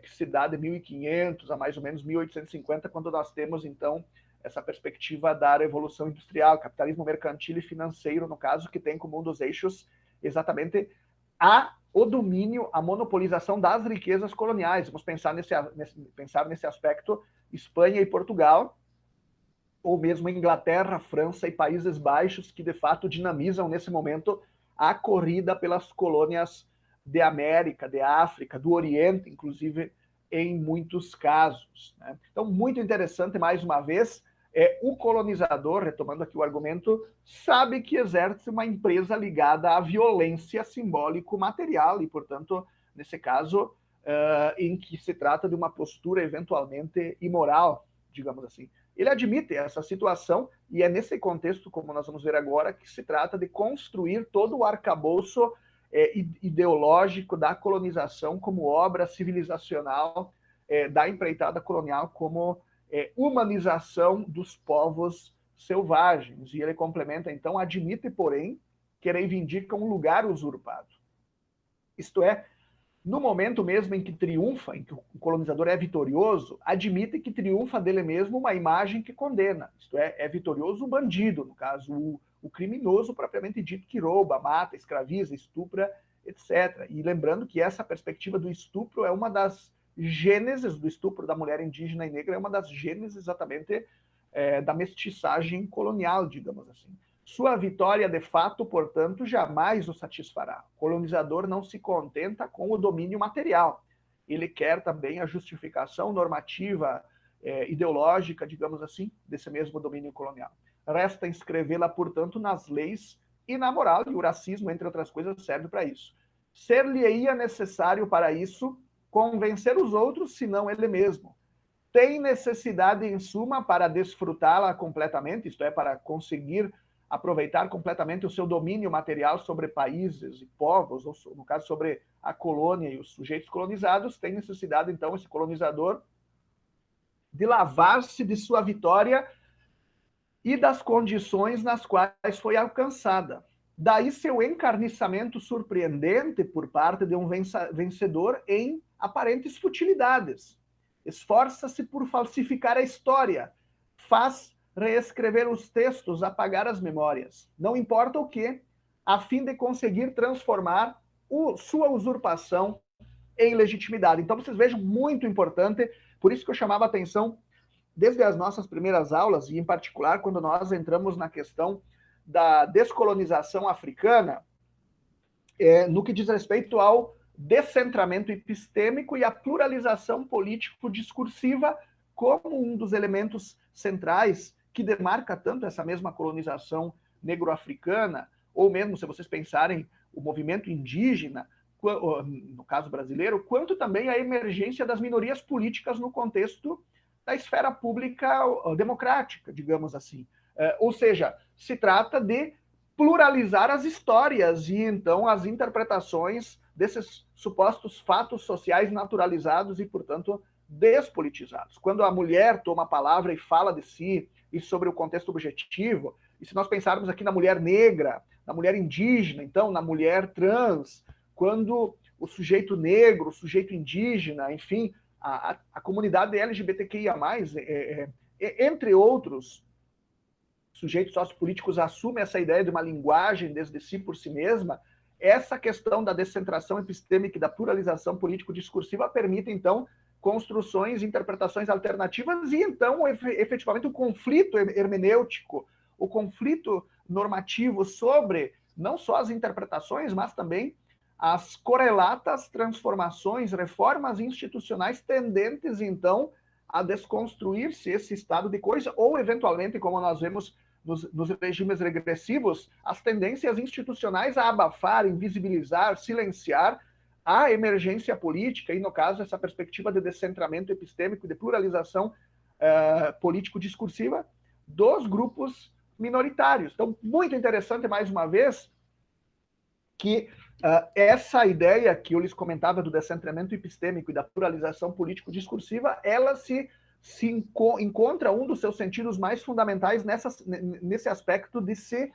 que se dá de 1500 a mais ou menos 1850, quando nós temos, então, essa perspectiva da Revolução Industrial, capitalismo mercantil e financeiro, no caso, que tem como um dos eixos exatamente o domínio, a monopolização das riquezas coloniais. Vamos pensar nesse aspecto Espanha e Portugal, ou mesmo Inglaterra, França e Países Baixos, que de fato dinamizam nesse momento a corrida pelas colônias de América, de África, do Oriente, inclusive em muitos casos, né? Então, muito interessante, mais uma vez, o colonizador, retomando aqui o argumento, sabe que exerce uma empresa ligada à violência simbólico-material e, portanto, nesse caso, em que se trata de uma postura eventualmente imoral, digamos assim. Ele admite essa situação e é nesse contexto, como nós vamos ver agora, que se trata de construir todo o arcabouço ideológico da colonização como obra civilizacional da empreitada colonial, como humanização dos povos selvagens. E ele complementa, então, admite, porém, que reivindica um lugar usurpado. Isto é, no momento mesmo em que triunfa, em que o colonizador é vitorioso, admite que triunfa dele mesmo uma imagem que condena. Isto é vitorioso o bandido, no caso, o criminoso propriamente dito, que rouba, mata, escraviza, estupra, etc. E lembrando que essa perspectiva do estupro é uma das gêneses do estupro da mulher indígena e negra, é uma das gêneses exatamente da mestiçagem colonial, digamos assim. Sua vitória, de fato, portanto, jamais o satisfará. O colonizador não se contenta com o domínio material. Ele quer também a justificação normativa, ideológica, digamos assim, desse mesmo domínio colonial. Resta inscrevê-la, portanto, nas leis e na moral, e o racismo, entre outras coisas, serve para isso. Ser-lhe-ia necessário para isso convencer os outros, senão ele mesmo. Tem necessidade, em suma, para desfrutá-la completamente, isto é, para conseguir aproveitar completamente o seu domínio material sobre países e povos, ou no caso sobre a colônia e os sujeitos colonizados, tem necessidade, então, esse colonizador, de lavar-se de sua vitória e das condições nas quais foi alcançada. Daí seu encarniçamento surpreendente por parte de um vencedor em aparentes futilidades. Esforça-se por falsificar a história, faz reescrever os textos, apagar as memórias. Não importa o que, a fim de conseguir transformar sua usurpação em legitimidade. Então, vocês vejam, muito importante, por isso que eu chamava a atenção desde as nossas primeiras aulas, e em particular quando nós entramos na questão da descolonização africana, no que diz respeito ao descentramento epistêmico e à pluralização político-discursiva como um dos elementos centrais que demarca tanto essa mesma colonização negro-africana, ou mesmo se vocês pensarem o movimento indígena, no caso brasileiro, quanto também a emergência das minorias políticas no contexto da esfera pública democrática, digamos assim. Ou seja, se trata de pluralizar as histórias e, então, as interpretações desses supostos fatos sociais naturalizados e, portanto, despolitizados. Quando a mulher toma a palavra e fala de si e sobre o contexto objetivo, e se nós pensarmos aqui na mulher negra, na mulher indígena, então, na mulher trans, quando o sujeito negro, o sujeito indígena, enfim, a comunidade LGBTQIA+, entre outros sujeitos sociopolíticos, assume essa ideia de uma linguagem desde si por si mesma, essa questão da descentração epistêmica e da pluralização político-discursiva permite, então, construções, interpretações alternativas e, então, efetivamente, o conflito hermenêutico, o conflito normativo sobre não só as interpretações, mas também as correlatas transformações, reformas institucionais tendentes, então, a desconstruir-se esse estado de coisa, ou, eventualmente, como nós vemos nos regimes regressivos, as tendências institucionais a abafar, invisibilizar, silenciar a emergência política, e, no caso, essa perspectiva de descentramento epistêmico, de pluralização político-discursiva dos grupos minoritários. Então, muito interessante, mais uma vez, que essa ideia que eu lhes comentava do descentramento epistêmico e da pluralização político-discursiva, ela se encontra um dos seus sentidos mais fundamentais nesse aspecto de se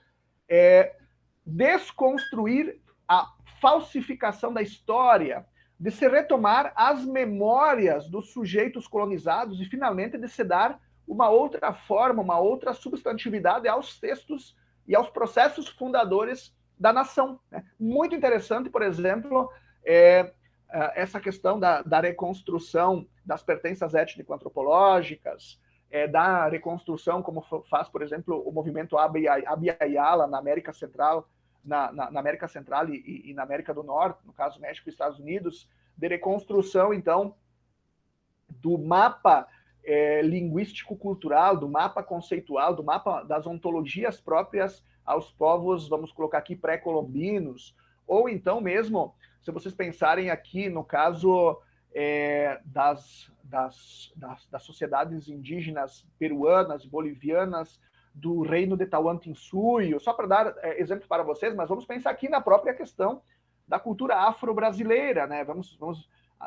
desconstruir a falsificação da história, de se retomar as memórias dos sujeitos colonizados e, finalmente, de se dar uma outra forma, uma outra substantividade aos textos e aos processos fundadores da nação. Muito interessante, por exemplo, essa questão da reconstrução das pertenças étnico-antropológicas, da reconstrução, como faz, por exemplo, o movimento Abya Yala na América Central, na América Central e na América do Norte, no caso México e Estados Unidos, de reconstrução, então, do mapa linguístico-cultural, do mapa conceitual, do mapa das ontologias próprias aos povos, vamos colocar aqui, pré-colombinos, ou então mesmo, se vocês pensarem aqui no caso das sociedades indígenas peruanas, bolivianas, do reino de Tahuantinsuyo, só para dar exemplo para vocês, mas vamos pensar aqui na própria questão da cultura afro-brasileira, né? Vamos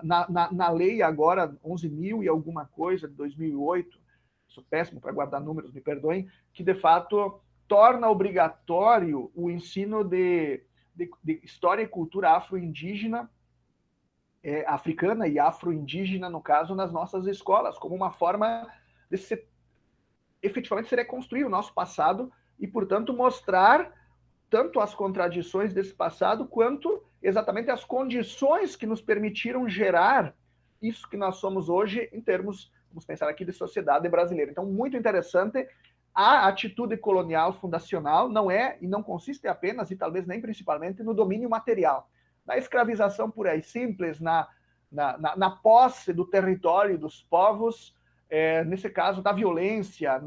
na lei agora 11.000 e alguma coisa de 2008, sou péssimo para guardar números, me perdoem, que de fato torna obrigatório o ensino de história e cultura afro-indígena, africana e afro-indígena, no caso, nas nossas escolas, como uma forma de efetivamente se reconstruir o nosso passado e, portanto, mostrar tanto as contradições desse passado, quanto exatamente as condições que nos permitiram gerar isso que nós somos hoje, em termos, vamos pensar aqui, de sociedade brasileira. Então, muito interessante. A atitude colonial fundacional não é e não consiste apenas, e talvez nem principalmente, no domínio material, na escravização pura e simples, na posse do território dos povos, nesse caso, da violência,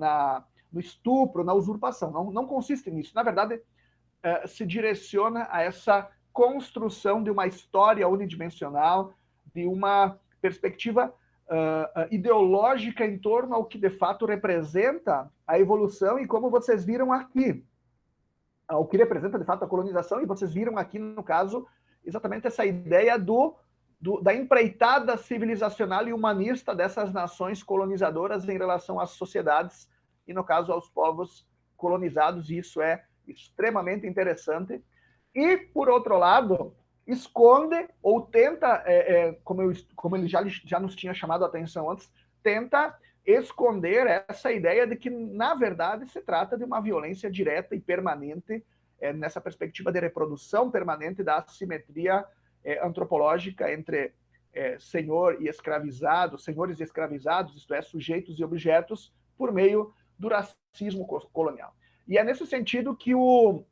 no estupro, na usurpação. Não consiste nisso. Na verdade, se direciona a essa construção de uma história unidimensional, de uma perspectiva ideológica em torno ao que de fato representa a evolução, e como vocês viram aqui, o que representa de fato a colonização, e vocês viram aqui, no caso, exatamente essa ideia da empreitada civilizacional e humanista dessas nações colonizadoras em relação às sociedades, e no caso aos povos colonizados, e isso é extremamente interessante. E, por outro lado, esconde ou tenta, como ele já nos tinha chamado a atenção antes, tenta esconder essa ideia de que, na verdade, se trata de uma violência direta e permanente, nessa perspectiva de reprodução permanente da assimetria antropológica entre senhor e escravizado, senhores e escravizados, isto é, sujeitos e objetos, por meio do racismo colonial. E é nesse sentido que o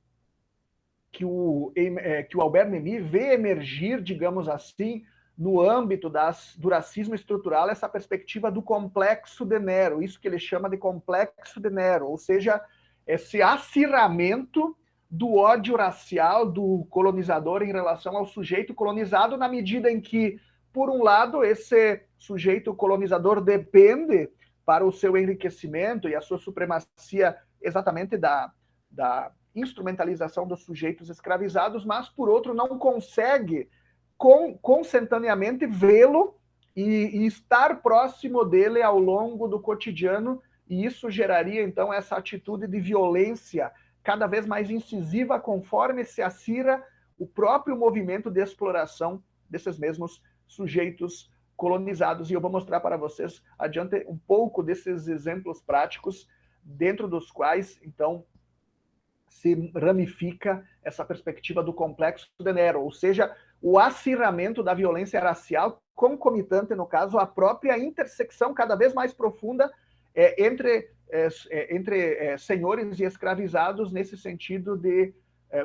Albert Memmi vê emergir, digamos assim, no âmbito do racismo estrutural, essa perspectiva do complexo de Nero, isso que ele chama de complexo de Nero, ou seja, esse acirramento do ódio racial do colonizador em relação ao sujeito colonizado, na medida em que, por um lado, esse sujeito colonizador depende para o seu enriquecimento e a sua supremacia exatamente da instrumentalização dos sujeitos escravizados, mas, por outro, não consegue consentaneamente vê-lo e estar próximo dele ao longo do cotidiano, e isso geraria, então, essa atitude de violência cada vez mais incisiva conforme se acira o próprio movimento de exploração desses mesmos sujeitos colonizados. E eu vou mostrar para vocês adiante um pouco desses exemplos práticos, dentro dos quais, então, se ramifica essa perspectiva do complexo de Nero, ou seja, o acirramento da violência racial, concomitante, no caso, a própria intersecção cada vez mais profunda entre senhores e escravizados, nesse sentido de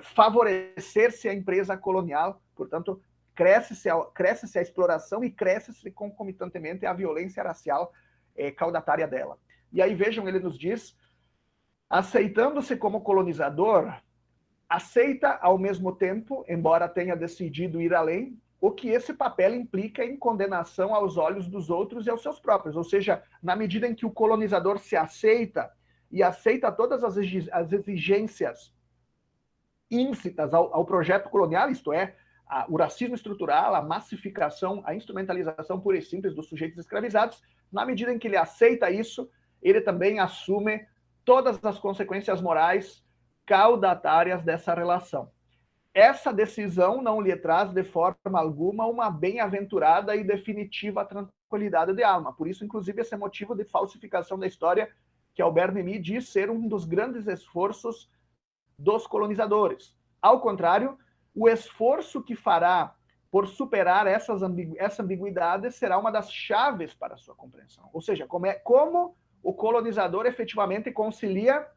favorecer-se a empresa colonial, portanto, cresce-se a exploração e cresce-se concomitantemente a violência racial caudatária dela. E aí, vejam, ele nos diz: aceitando-se como colonizador, aceita ao mesmo tempo, embora tenha decidido ir além, o que esse papel implica em condenação aos olhos dos outros e aos seus próprios. Ou seja, na medida em que o colonizador se aceita e aceita todas as exigências íncitas ao projeto colonial, isto é, o racismo estrutural, a massificação, a instrumentalização pura e simples dos sujeitos escravizados, na medida em que ele aceita isso, ele também assume todas as consequências morais caudatárias dessa relação. Essa decisão não lhe traz de forma alguma uma bem-aventurada e definitiva tranquilidade de alma. Por isso, inclusive, esse motivo de falsificação da história que Albert Memmi diz ser um dos grandes esforços dos colonizadores. Ao contrário, o esforço que fará por superar essa ambiguidade será uma das chaves para a sua compreensão. Ou seja, como o colonizador efetivamente concilia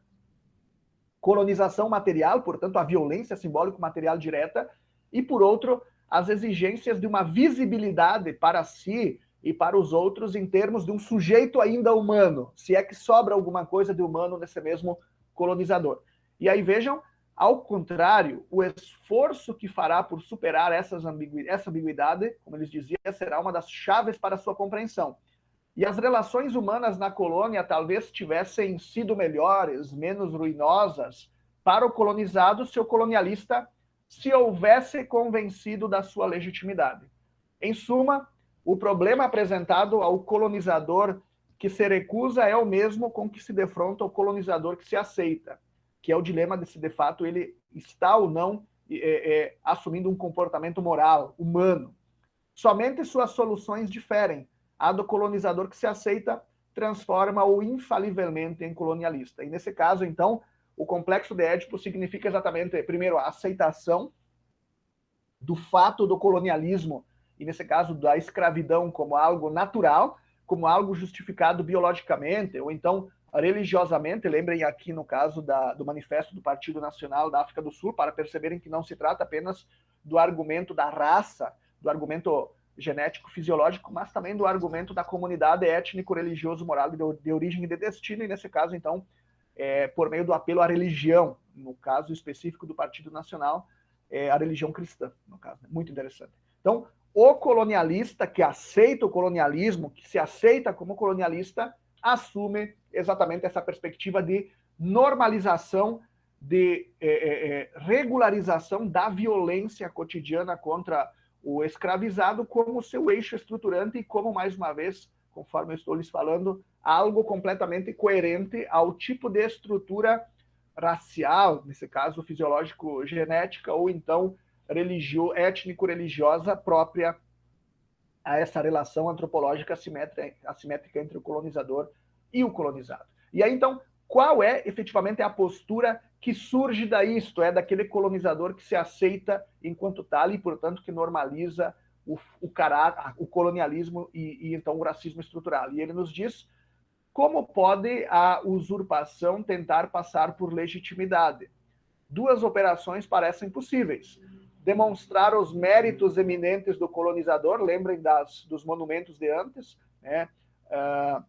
colonização material, portanto, a violência simbólico-material direta, e, por outro, as exigências de uma visibilidade para si e para os outros em termos de um sujeito ainda humano, se é que sobra alguma coisa de humano nesse mesmo colonizador. E aí, vejam, ao contrário, o esforço que fará por superar essa ambiguidade, como eles diziam, será uma das chaves para a sua compreensão. E as relações humanas na colônia talvez tivessem sido melhores, menos ruinosas para o colonizado se o colonialista se houvesse convencido da sua legitimidade. Em suma, o problema apresentado ao colonizador que se recusa é o mesmo com que se defronta o colonizador que se aceita, que é o dilema de se, de fato, ele está ou não assumindo um comportamento moral, humano. Somente suas soluções diferem. A do colonizador que se aceita transforma-o infalivelmente em colonialista. E nesse caso, então, o complexo de Édipo significa exatamente, primeiro, a aceitação do fato do colonialismo, e nesse caso da escravidão, como algo natural, como algo justificado biologicamente, ou então religiosamente. Lembrem aqui no caso do manifesto do Partido Nacional da África do Sul, para perceberem que não se trata apenas do argumento da raça, do argumento genético fisiológico, mas também do argumento da comunidade étnico-religioso-moral de origem e de destino, e nesse caso, então, por meio do apelo à religião, no caso específico do Partido Nacional, a religião cristã, no caso. Muito interessante. Então, o colonialista que aceita o colonialismo, que se aceita como colonialista, assume exatamente essa perspectiva de normalização, de regularização da violência cotidiana contra o escravizado como seu eixo estruturante e como, mais uma vez, conforme eu estou lhes falando, algo completamente coerente ao tipo de estrutura racial, nesse caso fisiológico-genética, ou então étnico-religiosa própria a essa relação antropológica assimétrica entre o colonizador e o colonizado. E aí, então, qual é efetivamente a postura que surge daí, isto é, daquele colonizador que se aceita enquanto tal e, portanto, que normaliza o colonialismo e então o racismo estrutural? E ele nos diz como pode a usurpação tentar passar por legitimidade. Duas operações parecem possíveis: demonstrar os méritos eminentes do colonizador, lembrem dos monumentos de antes, né?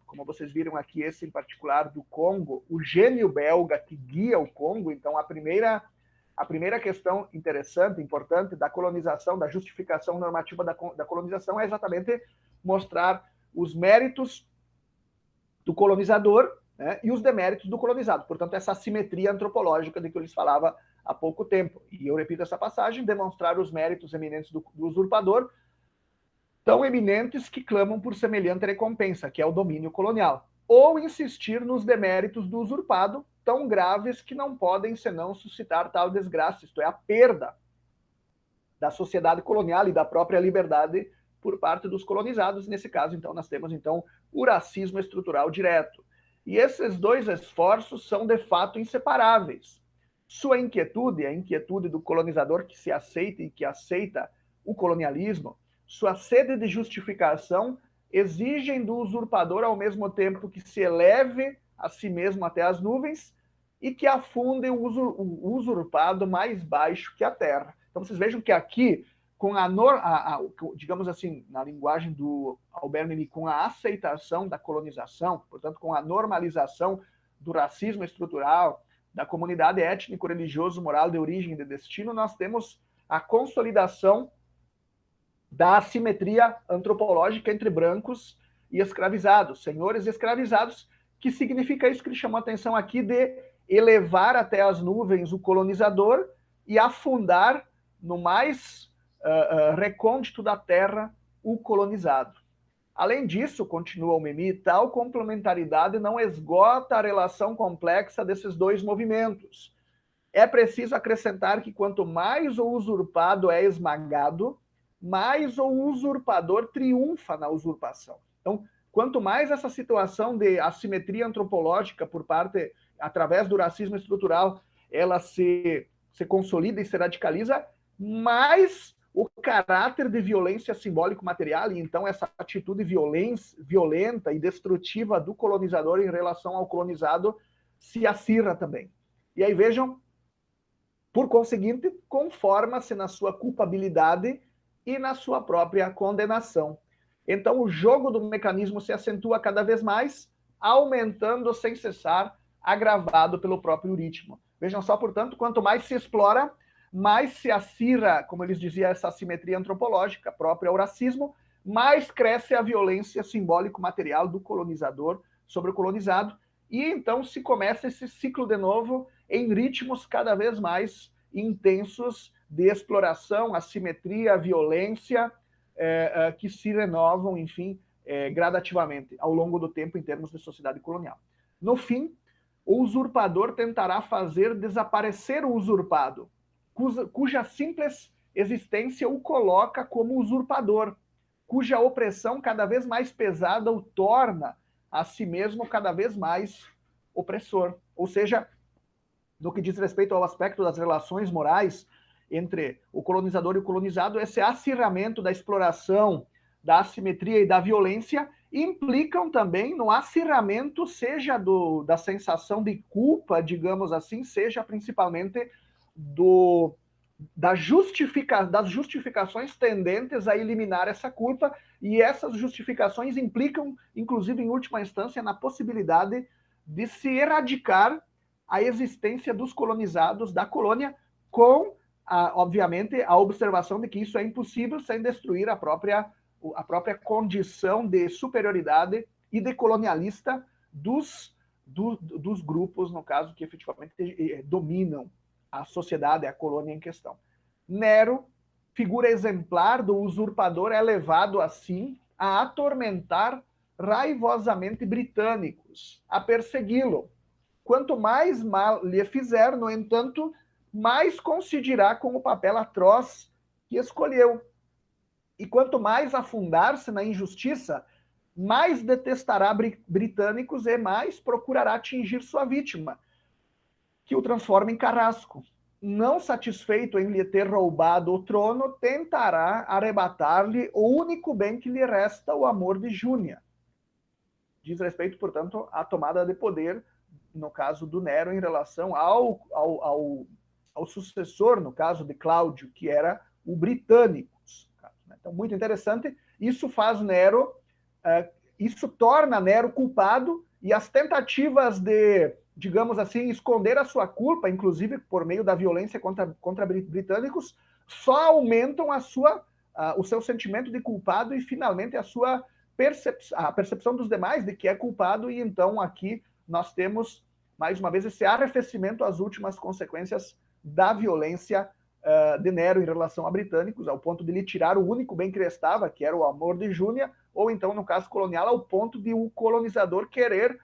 Como vocês viram aqui, esse em particular do Congo, o gênio belga que guia o Congo. Então, a primeira a primeira questão interessante, importante da colonização, da justificação normativa da colonização é exatamente mostrar os méritos do colonizador, né, e os deméritos do colonizado. Portanto, essa assimetria antropológica de que eu lhes falava há pouco tempo. E eu repito essa passagem, demonstrar os méritos eminentes do usurpador, tão eminentes que clamam por semelhante recompensa, que é o domínio colonial. Ou insistir nos deméritos do usurpado, tão graves que não podem senão suscitar tal desgraça, isto é, a perda da sociedade colonial e da própria liberdade por parte dos colonizados. Nesse caso, então, nós temos então o racismo estrutural direto. E esses dois esforços são, de fato, inseparáveis. Sua inquietude, a inquietude do colonizador que se aceita e que aceita o colonialismo, sua sede de justificação exigem do usurpador, ao mesmo tempo que se eleve a si mesmo até as nuvens e que afunde o usurpado mais baixo que a terra. Então, vocês vejam que aqui, com digamos assim, na linguagem do Albert Memmi, com a aceitação da colonização, portanto, com a normalização do racismo estrutural, da comunidade étnico-religioso-moral de origem e de destino, nós temos a consolidação da assimetria antropológica entre brancos e escravizados, senhores escravizados, que significa isso que ele chamou a atenção aqui de elevar até as nuvens o colonizador e afundar no mais recôndito da terra o colonizado. Além disso, continua o Memmi, tal complementaridade não esgota a relação complexa desses dois movimentos. É preciso acrescentar que quanto mais o usurpado é esmagado, mais o usurpador triunfa na usurpação. Então, quanto mais essa situação de assimetria antropológica por parte, através do racismo estrutural, ela se consolida e se radicaliza, mais o caráter de violência simbólico-material, e então essa atitude violenta e destrutiva do colonizador em relação ao colonizado se acirra também. E aí vejam, por conseguinte, conforma-se na sua culpabilidade e na sua própria condenação. Então o jogo do mecanismo se acentua cada vez mais, aumentando sem cessar, agravado pelo próprio ritmo. Vejam só, portanto, quanto mais se explora, mais se acirra, como eles diziam, essa assimetria antropológica própria ao racismo, mais cresce a violência simbólico-material do colonizador sobre o colonizado, e então se começa esse ciclo de novo em ritmos cada vez mais intensos de exploração, assimetria, violência, que se renovam, enfim, gradativamente ao longo do tempo em termos de sociedade colonial. No fim, o usurpador tentará fazer desaparecer o usurpado, cuja simples existência o coloca como usurpador, cuja opressão cada vez mais pesada o torna a si mesmo cada vez mais opressor. Ou seja, no que diz respeito ao aspecto das relações morais entre o colonizador e o colonizado, esse acirramento da exploração, da assimetria e da violência implicam também no acirramento, seja da sensação de culpa, digamos assim, seja principalmente das justificações tendentes a eliminar essa culpa, e essas justificações implicam, inclusive, em última instância, na possibilidade de se erradicar a existência dos colonizados da colônia, com, obviamente, a observação de que isso é impossível sem destruir a própria condição de superioridade e de colonialista dos grupos, no caso, que efetivamente dominam a sociedade, a colônia em questão. Nero, figura exemplar do usurpador, é levado assim a atormentar raivosamente britânicos, a persegui-lo. Quanto mais mal lhe fizer, no entanto, mais coincidirá com o papel atroz que escolheu. E quanto mais afundar-se na injustiça, mais detestará britânicos e mais procurará atingir sua vítima, que o transforma em carrasco. Não satisfeito em lhe ter roubado o trono, tentará arrebatar-lhe o único bem que lhe resta, o amor de Júnia. Diz respeito, portanto, à tomada de poder, no caso do Nero, em relação ao sucessor, no caso de Cláudio, que era o Britânicos. Então, muito interessante. Isso faz Nero, isso torna Nero culpado, e as tentativas de digamos assim, esconder a sua culpa, inclusive por meio da violência contra britânicos, só aumentam o seu sentimento de culpado e, finalmente, a percepção dos demais de que é culpado. E então aqui nós temos, mais uma vez, esse arrefecimento às últimas consequências da violência de Nero em relação a britânicos, ao ponto de lhe tirar o único bem que restava, que era o amor de Júnia, ou então, no caso colonial, ao ponto de o colonizador querer,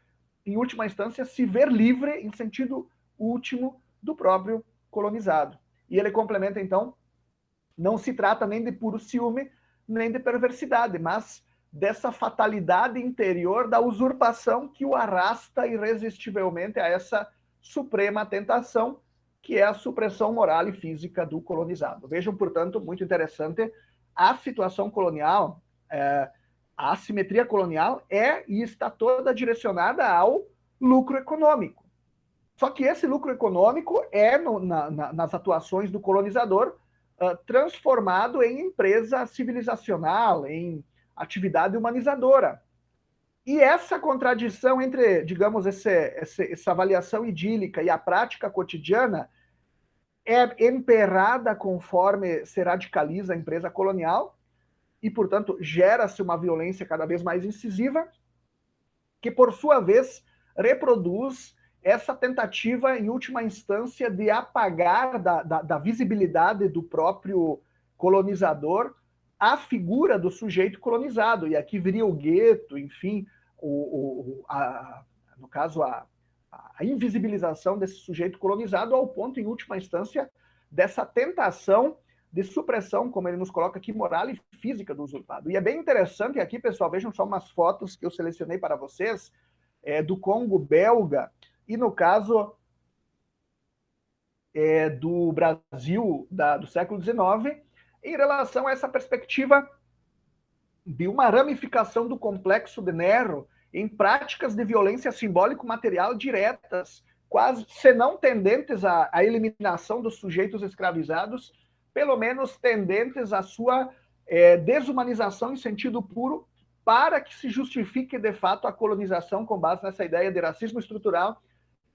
em última instância, se ver livre em sentido último do próprio colonizado. E ele complementa, então, não se trata nem de puro ciúme, nem de perversidade, mas dessa fatalidade interior da usurpação que o arrasta irresistivelmente a essa suprema tentação, que é a supressão moral e física do colonizado. Vejam, portanto, muito interessante, a situação colonial, a assimetria colonial é e está toda direcionada ao lucro econômico. Só que esse lucro econômico é, nas atuações do colonizador, transformado em empresa civilizacional, em atividade humanizadora. E essa contradição entre, digamos, essa avaliação idílica e a prática cotidiana é emperrada conforme se radicaliza a empresa colonial e, portanto, gera-se uma violência cada vez mais incisiva, que, por sua vez, reproduz essa tentativa, em última instância, de apagar da visibilidade do próprio colonizador a figura do sujeito colonizado. E aqui viria o gueto, enfim, no caso, a invisibilização desse sujeito colonizado, ao ponto, em última instância, dessa tentação de supressão, como ele nos coloca aqui, moral e física do usurpado. E é bem interessante, e aqui, pessoal, vejam só umas fotos que eu selecionei para vocês, do Congo belga, e no caso do Brasil do século XIX, em relação a essa perspectiva de uma ramificação do complexo de Nero em práticas de violência simbólico-material diretas, quase, se não tendentes à eliminação dos sujeitos escravizados, pelo menos tendentes à sua desumanização em sentido puro, para que se justifique, de fato, a colonização com base nessa ideia de racismo estrutural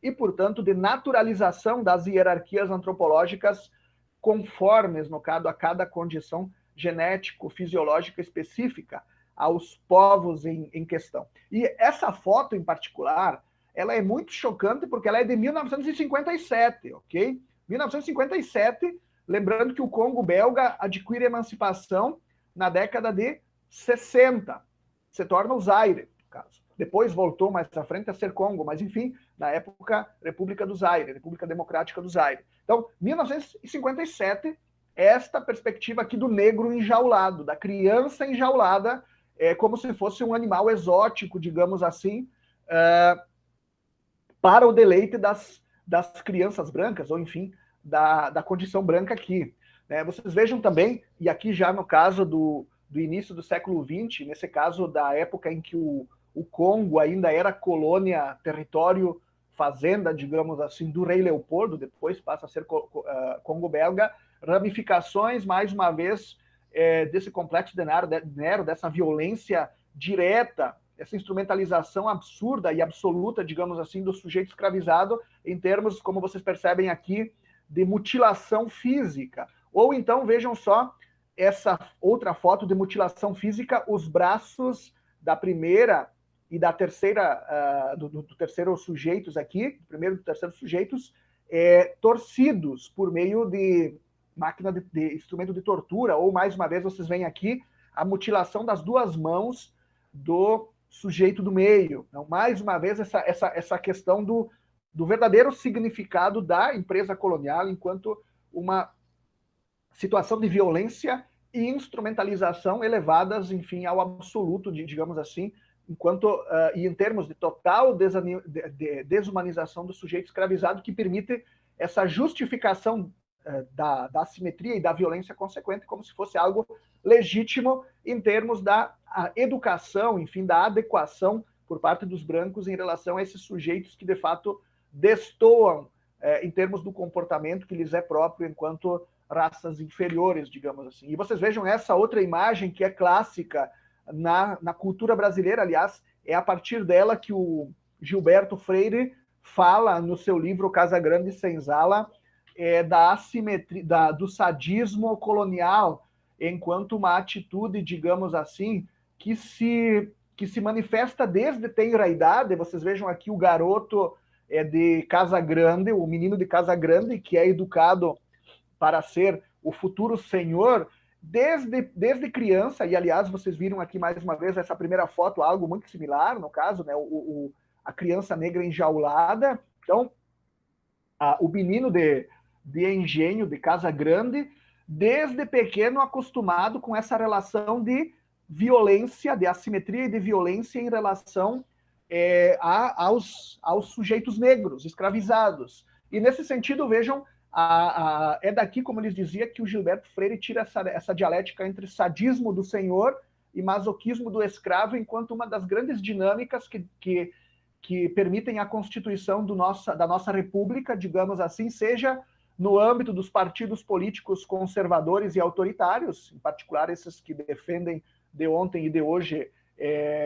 e, portanto, de naturalização das hierarquias antropológicas conformes, no caso, a cada condição genético-fisiológica específica aos povos em questão. E essa foto, em particular, ela é muito chocante porque ela é de 1957, ok? 1957, lembrando que o Congo belga adquire emancipação na década de 60, se torna o Zaire, no caso. Depois voltou mais à frente a ser Congo, mas, enfim, na época, República do Zaire, República Democrática do Zaire. Então, 1957, esta perspectiva aqui do negro enjaulado, da criança enjaulada, como se fosse um animal exótico, digamos assim, para o deleite das crianças brancas, ou, enfim, da condição branca aqui. Vocês vejam também, e aqui já no caso do início do século XX, nesse caso da época em que o Congo ainda era colônia, território, fazenda, digamos assim, do rei Leopoldo, depois passa a ser Congo belga, ramificações, mais uma vez, desse complexo de Nero, dessa violência direta, essa instrumentalização absurda e absoluta, digamos assim, do sujeito escravizado, em termos, como vocês percebem aqui, de mutilação física. Ou então, vejam só, essa outra foto de mutilação física, os braços da primeira e da terceira, do terceiro sujeitos aqui, do primeiro e do terceiro sujeitos, torcidos por meio de máquina de instrumento de tortura, ou, mais uma vez, vocês veem aqui a mutilação das duas mãos do sujeito do meio. Então, mais uma vez, essa questão do verdadeiro significado da empresa colonial enquanto uma situação de violência e instrumentalização elevadas, enfim, ao absoluto, digamos assim, enquanto e em termos de total desumanização do sujeito escravizado, que permite essa justificação da assimetria e da violência consequente, como se fosse algo legítimo em termos da educação, enfim, da adequação por parte dos brancos em relação a esses sujeitos que, de fato, destoam em termos do comportamento que lhes é próprio enquanto raças inferiores, digamos assim. E vocês vejam essa outra imagem que é clássica na cultura brasileira, aliás, é a partir dela que o Gilberto Freire fala no seu livro Casa Grande e Senzala da assimetria, do sadismo colonial, enquanto uma atitude, digamos assim, que se manifesta desde tenra idade. Vocês vejam aqui o garoto de Casa Grande, o menino de Casa Grande, que é educado para ser o futuro senhor, desde criança. E, aliás, vocês viram aqui mais uma vez essa primeira foto, algo muito similar, no caso, né, a criança negra enjaulada. Então, o menino de engenho, de Casa Grande, desde pequeno acostumado com essa relação de violência, de assimetria e de violência em relação aos sujeitos negros, escravizados. E, nesse sentido, vejam, é daqui, como eles dizia, que o Gilberto Freire tira essa dialética entre sadismo do senhor e masoquismo do escravo, enquanto uma das grandes dinâmicas que permitem a constituição da nossa república, digamos assim, seja no âmbito dos partidos políticos conservadores e autoritários, em particular esses que defendem de ontem e de hoje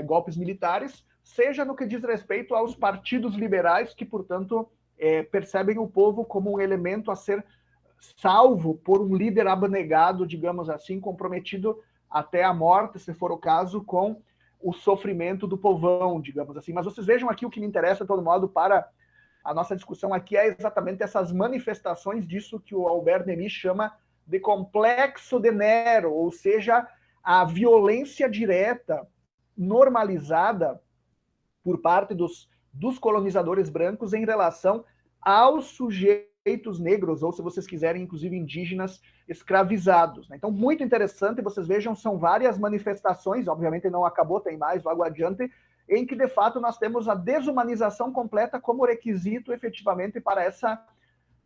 golpes militares, seja no que diz respeito aos partidos liberais que, portanto, percebem o povo como um elemento a ser salvo por um líder abnegado, digamos assim, comprometido até a morte, se for o caso, com o sofrimento do povão, digamos assim. Mas vocês vejam aqui o que me interessa, de todo modo, para a nossa discussão aqui, é exatamente essas manifestações disso que o Albert Camus chama de complexo de Nero, ou seja, a violência direta, normalizada por parte dos colonizadores brancos em relação aos sujeitos negros, ou, se vocês quiserem, inclusive indígenas escravizados. Então, muito interessante, vocês vejam, são várias manifestações, obviamente não acabou, tem mais logo adiante, em que, de fato, nós temos a desumanização completa como requisito, efetivamente, para essa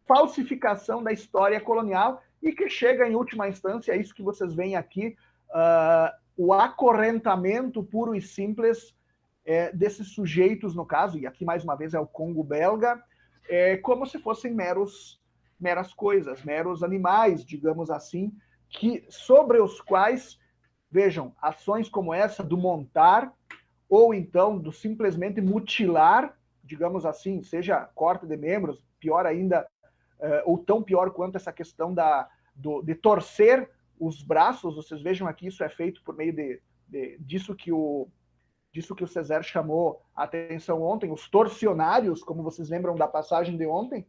falsificação da história colonial e que chega, em última instância, isso que vocês veem aqui, o acorrentamento puro e simples desses sujeitos, no caso, e aqui mais uma vez é o Congo belga, como se fossem meras coisas, meros animais, digamos assim, sobre os quais, vejam, ações como essa do montar, ou então do simplesmente mutilar, digamos assim, seja corte de membros, pior ainda, ou tão pior quanto essa questão de torcer os braços. Vocês vejam aqui, isso é feito por meio disso que o César chamou a atenção ontem, os torcionários, como vocês lembram das passagens de ontem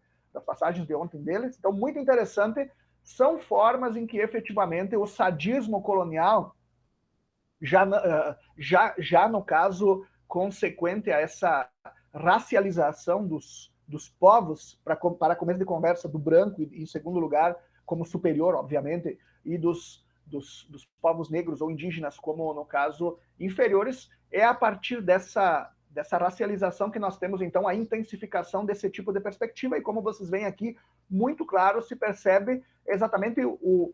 deles. Então, muito interessante, são formas em que efetivamente o sadismo colonial, já no caso consequente a essa racialização dos povos, para começo de conversa, do branco, e em segundo lugar, como superior, obviamente, e dos povos negros ou indígenas, como no caso inferiores, é a partir dessa racialização que nós temos, então, a intensificação desse tipo de perspectiva, e como vocês veem aqui, muito claro se percebe exatamente o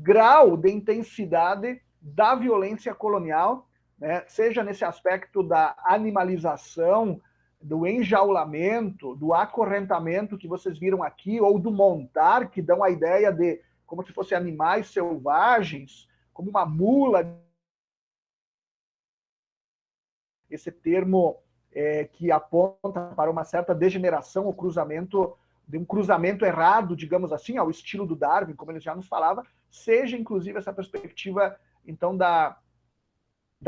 grau de intensidade da violência colonial, né? Seja nesse aspecto da animalização, do enjaulamento, do acorrentamento que vocês viram aqui, ou do montar, que dão a ideia de como se fossem animais selvagens, como uma mula. Esse termo que aponta para uma certa degeneração, ou cruzamento, de um cruzamento errado, digamos assim, ao estilo do Darwin, como ele já nos falava, seja inclusive essa perspectiva, então, da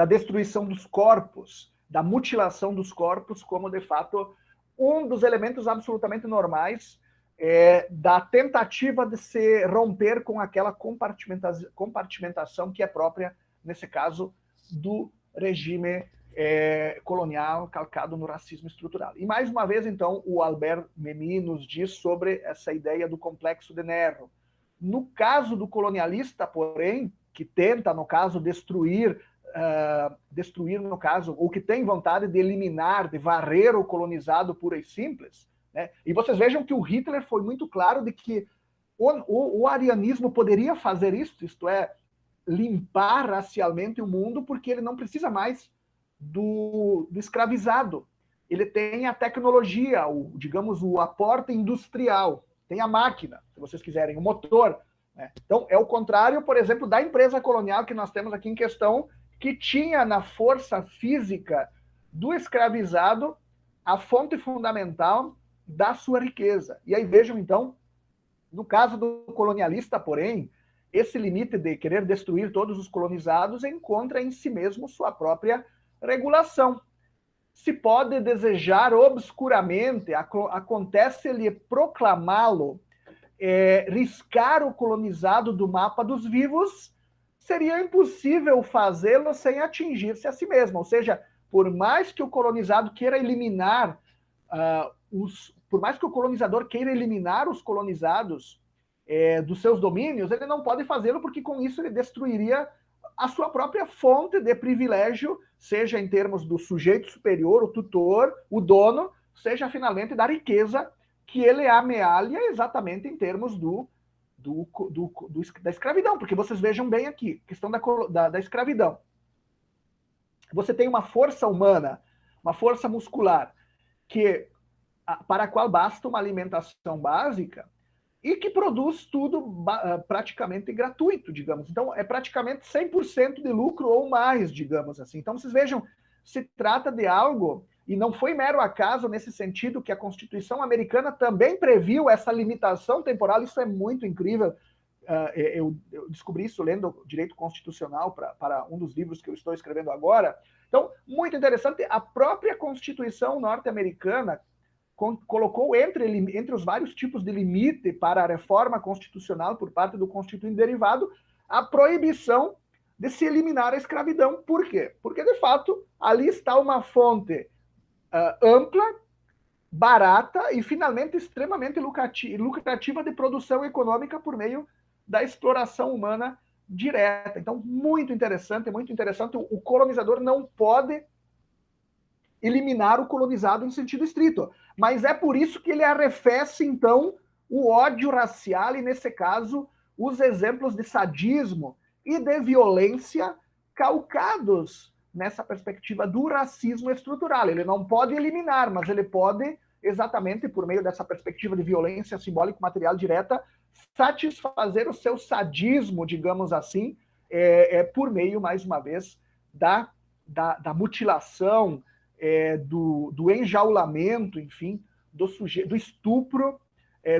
destruição dos corpos, da mutilação dos corpos, como, de fato, um dos elementos absolutamente normais da tentativa de se romper com aquela compartimentação que é própria, nesse caso, do regime colonial calcado no racismo estrutural. E, mais uma vez, então, o Albert Camus nos diz sobre essa ideia do complexo de Nero. No caso do colonialista, porém, que tenta, no caso, destruir, no caso, ou que tem vontade de eliminar, de varrer o colonizado puro e simples, né? E vocês vejam que o Hitler foi muito claro de que o arianismo poderia fazer isso, isto é, limpar racialmente o mundo, porque ele não precisa mais do escravizado. Ele tem a tecnologia, digamos, o aporte industrial, tem a máquina, se vocês quiserem, o motor, né? Então, é o contrário, por exemplo, da empresa colonial que nós temos aqui em questão, que tinha na força física do escravizado a fonte fundamental da sua riqueza. E aí vejam, então, no caso do colonialista, porém, esse limite de querer destruir todos os colonizados encontra em si mesmo sua própria regulação. Se pode desejar obscuramente, acontece-lhe proclamá-lo, riscar o colonizado do mapa dos vivos, seria impossível fazê-lo sem atingir-se a si mesmo. Ou seja, por mais que o colonizado queira eliminar por mais que o colonizador queira eliminar os colonizados dos seus domínios, ele não pode fazê-lo porque com isso ele destruiria a sua própria fonte de privilégio, seja em termos do sujeito superior, o tutor, o dono, seja finalmente da riqueza que ele amealha exatamente em termos da escravidão. Porque vocês vejam bem aqui, questão da escravidão. Você tem uma força humana, uma força muscular, para a qual basta uma alimentação básica e que produz tudo praticamente gratuito, digamos. Então, é praticamente 100% de lucro ou mais, digamos assim. Então, vocês vejam, se trata de algo, e não foi mero acaso nesse sentido que a Constituição americana também previu essa limitação temporal. Isso é muito incrível. Eu descobri isso lendo Direito Constitucional para um dos livros que eu estou escrevendo agora. Então, muito interessante, a própria Constituição norte-americana colocou entre os vários tipos de limite para a reforma constitucional por parte do Constituinte Derivado a proibição de se eliminar a escravidão. Por quê? Porque, de fato, ali está uma fonte ampla, barata e, finalmente, extremamente lucrativa de produção econômica por meio da exploração humana direta. Então, muito interessante, muito interessante. O colonizador não pode eliminar o colonizado em sentido estrito. Mas é por isso que ele arrefece, então, o ódio racial e, nesse caso, os exemplos de sadismo e de violência calcados nessa perspectiva do racismo estrutural. Ele não pode eliminar, mas ele pode, exatamente por meio dessa perspectiva de violência simbólico-material direta, satisfazer o seu sadismo, digamos assim, por meio, mais uma vez, da mutilação, do enjaulamento, enfim, do estupro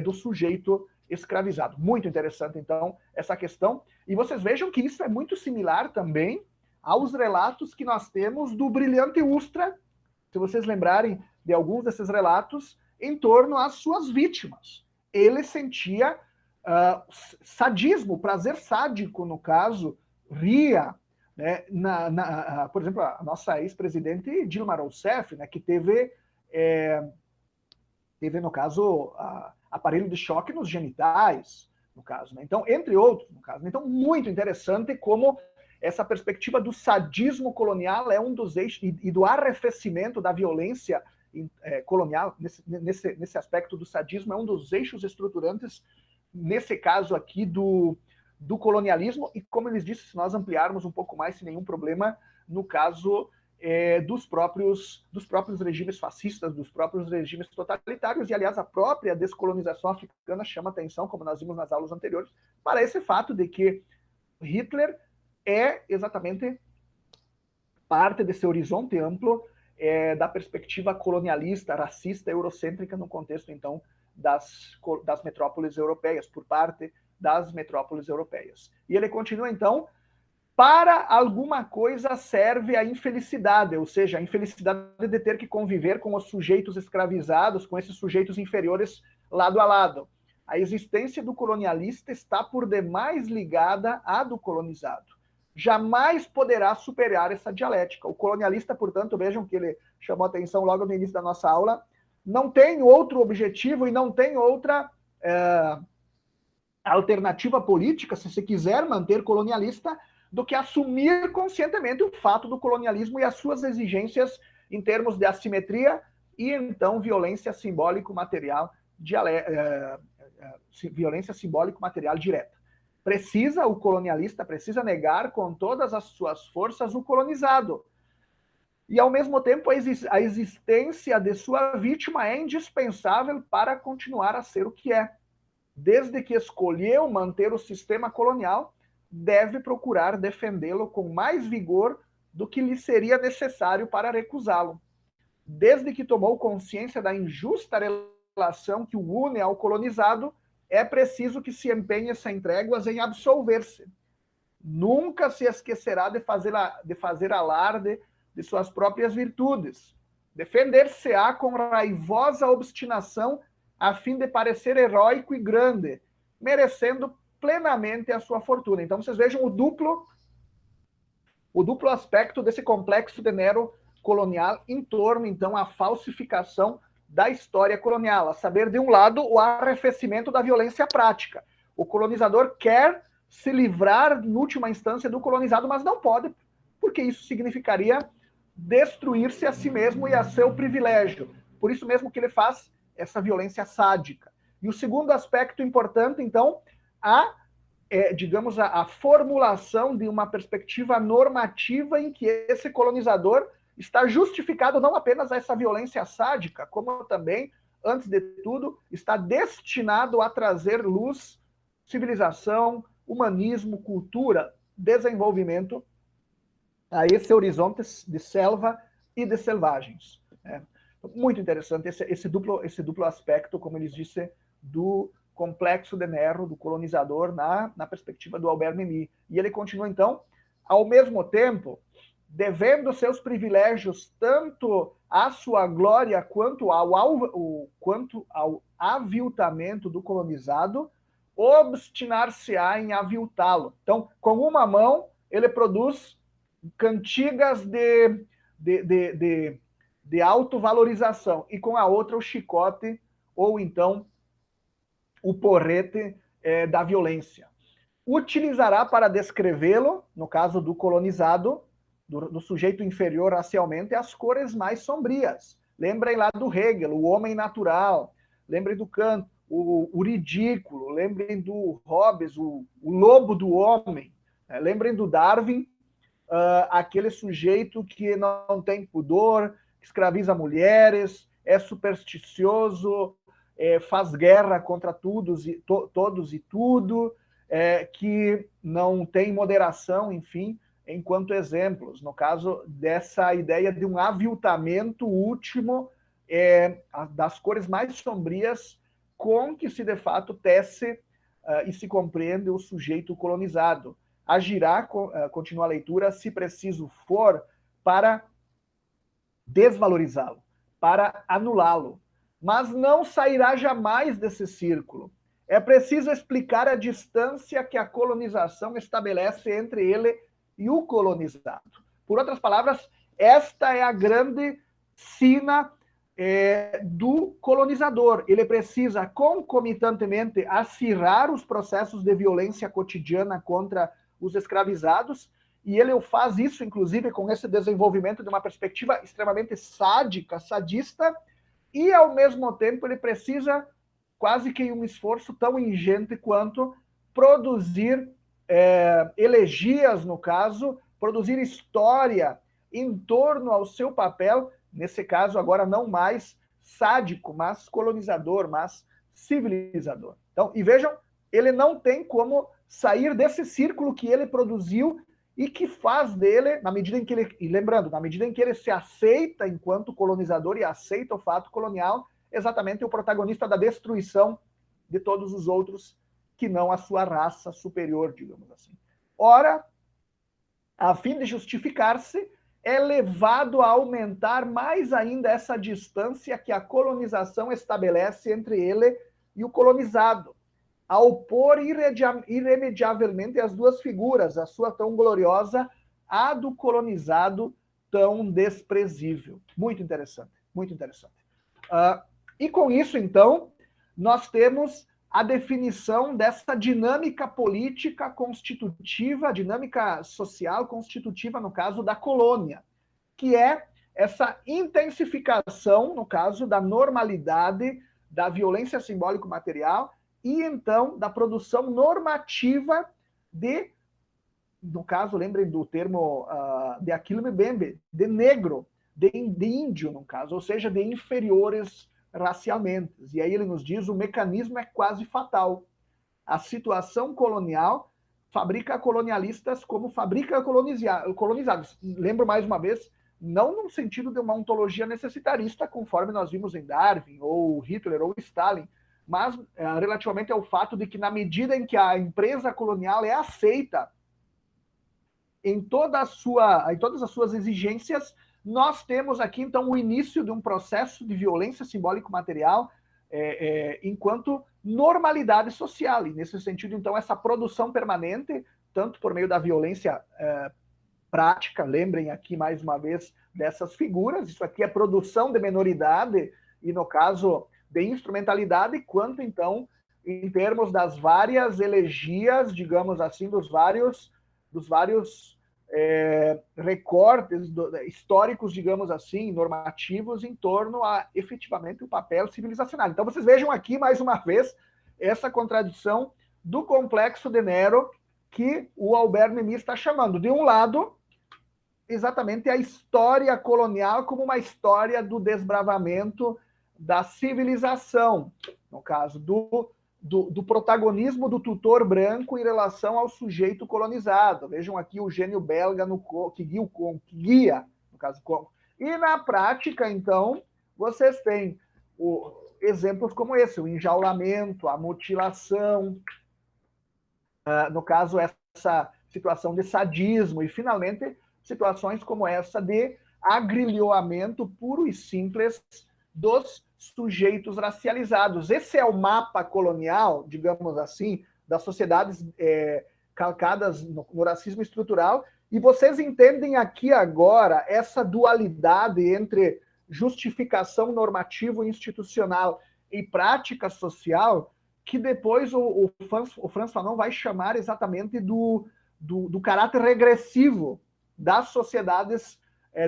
do sujeito escravizado. Muito interessante, então, essa questão. E vocês vejam que isso é muito similar também aos relatos que nós temos do Brilhante Ustra, se vocês lembrarem de alguns desses relatos, em torno às suas vítimas. Ele sentia sadismo, prazer sádico, no caso, ria, né, por exemplo, a nossa ex-presidente Dilma Rousseff, né, que teve, no caso, aparelho de choque nos genitais, no caso. Né? Então, entre outros, no caso. Então, muito interessante como essa perspectiva do sadismo colonial é um dos eixos, e do arrefecimento da violência colonial, nesse aspecto do sadismo, é um dos eixos estruturantes, nesse caso aqui, do colonialismo, e como eles disseram, se nós ampliarmos um pouco mais, sem nenhum problema, no caso dos próprios regimes fascistas, dos próprios regimes totalitários, e aliás a própria descolonização africana chama atenção, como nós vimos nas aulas anteriores, para esse fato de que Hitler é exatamente parte desse horizonte amplo da perspectiva colonialista, racista, eurocêntrica, no contexto, então, das metrópoles europeias, por parte das metrópoles europeias. E ele continua, então, para alguma coisa serve a infelicidade, ou seja, a infelicidade de ter que conviver com os sujeitos escravizados, com esses sujeitos inferiores lado a lado. A existência do colonialista está por demais ligada à do colonizado. Jamais poderá superar essa dialética. O colonialista, portanto, vejam que ele chamou a atenção logo no início da nossa aula, não tem outro objetivo e não tem outra alternativa política, se se quiser manter colonialista, do que assumir conscientemente o fato do colonialismo e as suas exigências em termos de assimetria e, então, violência simbólico-material direta. O colonialista precisa negar com todas as suas forças o colonizado. E, ao mesmo tempo, a existência de sua vítima é indispensável para continuar a ser o que é. Desde que escolheu manter o sistema colonial, deve procurar defendê-lo com mais vigor do que lhe seria necessário para recusá-lo. desde que tomou consciência da injusta relação que o une ao colonizado, é preciso que se empenhe sem tréguas em absolver-se. Nunca se esquecerá de fazer alarde de suas próprias virtudes. Defender-se-á com raivosa obstinação a fim de parecer heróico e grande, merecendo plenamente a sua fortuna. Então, vocês vejam o duplo aspecto desse complexo de Nero colonial em torno, então, à falsificação da história colonial. A saber, de um lado, o arrefecimento da violência prática. O colonizador quer se livrar, em última instância, do colonizado, mas não pode, porque isso significaria destruir-se a si mesmo e a seu privilégio. Por isso mesmo que ele faz essa violência sádica. E o segundo aspecto importante, então, digamos, a formulação de uma perspectiva normativa em que esse colonizador está justificado não apenas a essa violência sádica, como também, antes de tudo, está destinado a trazer luz, civilização, humanismo, cultura, desenvolvimento a esse horizonte de selva e de selvagens. Muito interessante esse duplo aspecto, como eles dizem, do complexo de Nero, do colonizador, na perspectiva do Albert Memmi. E ele continua, então, ao mesmo tempo, devendo seus privilégios tanto à sua glória quanto ao aviltamento do colonizado, obstinar-se-á em aviltá-lo. Então, com uma mão, ele produz cantigas de autovalorização, e com a outra o chicote, ou então o porrete da violência. Utilizará para descrevê-lo, no caso do colonizado, do sujeito inferior racialmente, as cores mais sombrias. Lembrem lá do Hegel, o homem natural. Lembrem do Kant, o ridículo. Lembrem do Hobbes, o lobo do homem. Lembrem do Darwin, aquele sujeito que não tem pudor, que escraviza mulheres, é supersticioso, faz guerra contra todos e tudo, que não tem moderação, enfim, enquanto exemplos, no caso dessa ideia de um aviltamento último das cores mais sombrias com que se de fato tece e se compreende o sujeito colonizado. Agirá, continua a leitura, se preciso for, para desvalorizá-lo, para anulá-lo, mas não sairá jamais desse círculo. É preciso explicar a distância que a colonização estabelece entre ele e o colonizado. Por outras palavras, esta é a grande sina do colonizador. Ele precisa, concomitantemente, acirrar os processos de violência cotidiana contra os escravizados, e ele faz isso, inclusive, com esse desenvolvimento de uma perspectiva extremamente sádica, sadista, e, ao mesmo tempo, ele precisa, quase que um esforço tão ingente quanto, produzir elegias, no caso, produzir história em torno ao seu papel, nesse caso agora não mais sádico, mas colonizador, mas civilizador. Então, e vejam, ele não tem como sair desse círculo que ele produziu e que faz dele, na medida em que ele, e lembrando, na medida em que ele se aceita enquanto colonizador e aceita o fato colonial, exatamente o protagonista da destruição de todos os outros que não a sua raça superior, digamos assim. Ora, a fim de justificar-se, é levado a aumentar mais ainda essa distância que a colonização estabelece entre ele e o colonizado, a opor irremediavelmente as duas figuras, a sua tão gloriosa, a do colonizado tão desprezível. Muito interessante, muito interessante. E com isso, então, nós temos a definição dessa dinâmica política constitutiva, dinâmica social constitutiva, no caso da colônia, que é essa intensificação, no caso da normalidade, da violência simbólico-material e, então, da produção normativa de, no caso, lembrem do termo de Achille Mbembe, de negro, de índio, no caso, ou seja, de inferiores racialmente. E aí ele nos diz, o mecanismo é quase fatal. A situação colonial fabrica colonialistas como fabrica colonizados. Lembro mais uma vez não no sentido de uma ontologia necessitarista, conforme nós vimos em Darwin, ou Hitler, ou Stalin, mas relativamente ao fato de que, na medida em que a empresa colonial é aceita em todas as suas exigências, nós temos aqui, então, o início de um processo de violência simbólico-material enquanto normalidade social. E, nesse sentido, então, essa produção permanente, tanto por meio da violência prática, lembrem aqui, mais uma vez, dessas figuras, isso aqui é produção de menoridade, e, no caso de instrumentalidade, quanto, então, em termos das várias elegias, digamos assim, dos vários recortes históricos, digamos assim, normativos, em torno a, efetivamente, o papel civilizacional. Então, vocês vejam aqui, mais uma vez, essa contradição do complexo de Nero, que o Albert Memmi está chamando. De um lado, exatamente a história colonial como uma história do desbravamento da civilização, no caso do protagonismo do tutor branco em relação ao sujeito colonizado. Vejam aqui o gênio belga que guia, no caso, Congo. E na prática, então, vocês têm exemplos como esse, o enjaulamento, a mutilação, no caso, essa situação de sadismo, e, finalmente, situações como essa de agrilhoamento puro e simples dos sujeitos racializados. Esse é o mapa colonial, digamos assim, das sociedades calcadas no racismo estrutural, e vocês entendem aqui agora essa dualidade entre justificação normativa institucional e prática social, que depois o Frantz Fanon vai chamar exatamente do caráter regressivo das sociedades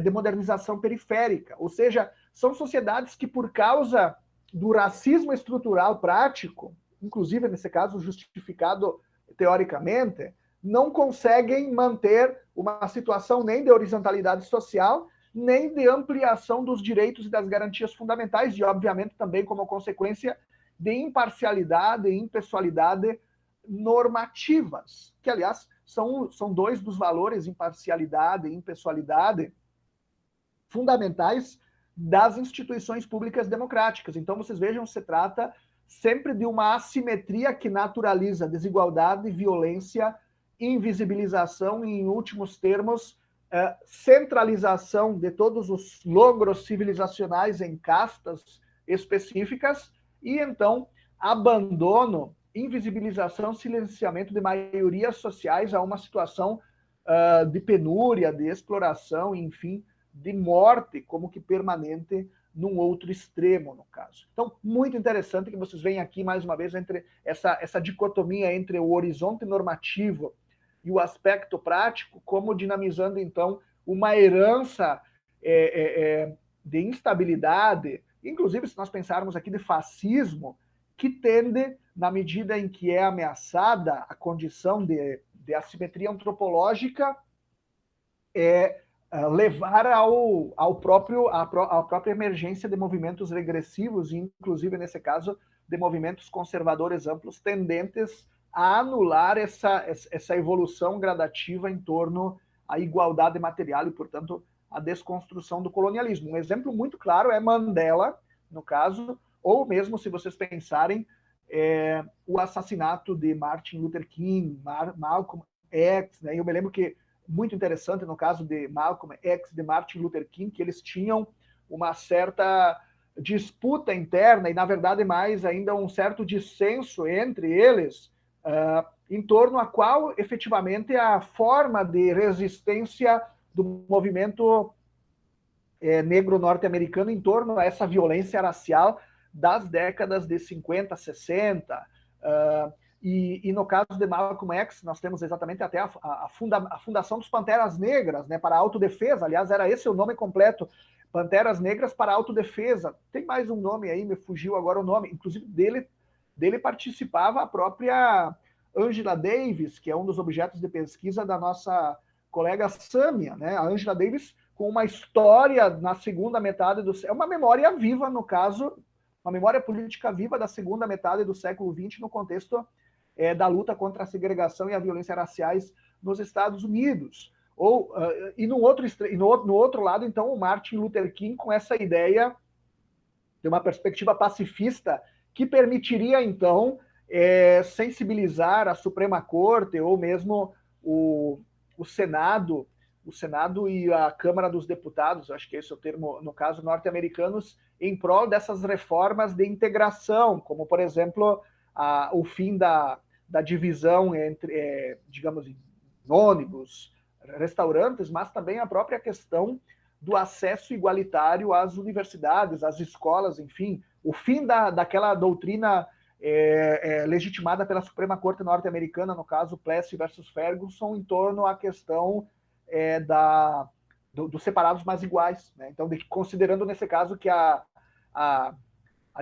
de modernização periférica. Ou seja, são sociedades que, por causa do racismo estrutural prático, inclusive, nesse caso, justificado teoricamente, não conseguem manter uma situação nem de horizontalidade social, nem de ampliação dos direitos e das garantias fundamentais, e, obviamente, também como consequência de imparcialidade e impessoalidade normativas, que, aliás, são dois dos valores, imparcialidade e impessoalidade, fundamentais das instituições públicas democráticas. Então, vocês vejam, se trata sempre de uma assimetria que naturaliza desigualdade, violência, invisibilização e, em últimos termos, centralização de todos os logros civilizacionais em castas específicas e, então, abandono, invisibilização, silenciamento de maiorias sociais a uma situação de penúria, de exploração, enfim, de morte, como que permanente num outro extremo, no caso. Então, muito interessante que vocês veem aqui, mais uma vez, entre essa dicotomia entre o horizonte normativo e o aspecto prático, como dinamizando, então, uma herança de instabilidade, inclusive, se nós pensarmos aqui de fascismo, que tende, na medida em que é ameaçada a condição de assimetria antropológica, levar à própria emergência de movimentos regressivos, inclusive, nesse caso, de movimentos conservadores amplos, tendentes a anular essa evolução gradativa em torno à igualdade material e, portanto, a desconstrução do colonialismo. Um exemplo muito claro é Mandela, no caso, ou mesmo, se vocês pensarem, o assassinato de Martin Luther King, Malcolm X, né? Eu me lembro que, muito interessante no caso de Malcolm X, de Martin Luther King, que eles tinham uma certa disputa interna e, na verdade, mais ainda um certo dissenso entre eles em torno a qual, efetivamente, a forma de resistência do movimento negro norte-americano em torno a essa violência racial das décadas de 50, 60, e no caso de Malcolm X, nós temos exatamente até a fundação dos Panteras Negras, né, para a autodefesa. Aliás, era esse o nome completo, Panteras Negras para a Autodefesa. Tem mais um nome aí, me fugiu agora o nome, inclusive dele participava a própria Angela Davis, que é um dos objetos de pesquisa da nossa colega Sâmia, né? A Angela Davis, com uma história na segunda metade do... É uma memória viva, no caso, uma memória política viva da segunda metade do século XX, no contexto da luta contra a segregação e a violência raciais nos Estados Unidos. E no outro lado, então, o Martin Luther King com essa ideia de uma perspectiva pacifista que permitiria, então, sensibilizar a Suprema Corte ou mesmo o Senado e a Câmara dos Deputados, acho que esse é o termo, no caso, norte-americanos, em prol dessas reformas de integração, como, por exemplo, o fim da divisão entre, digamos, ônibus, restaurantes, mas também a própria questão do acesso igualitário às universidades, às escolas, enfim, o fim daquela doutrina legitimada pela Suprema Corte norte-americana, no caso Plessy versus Ferguson, em torno à questão dos separados mas iguais. Né? Então, considerando nesse caso que a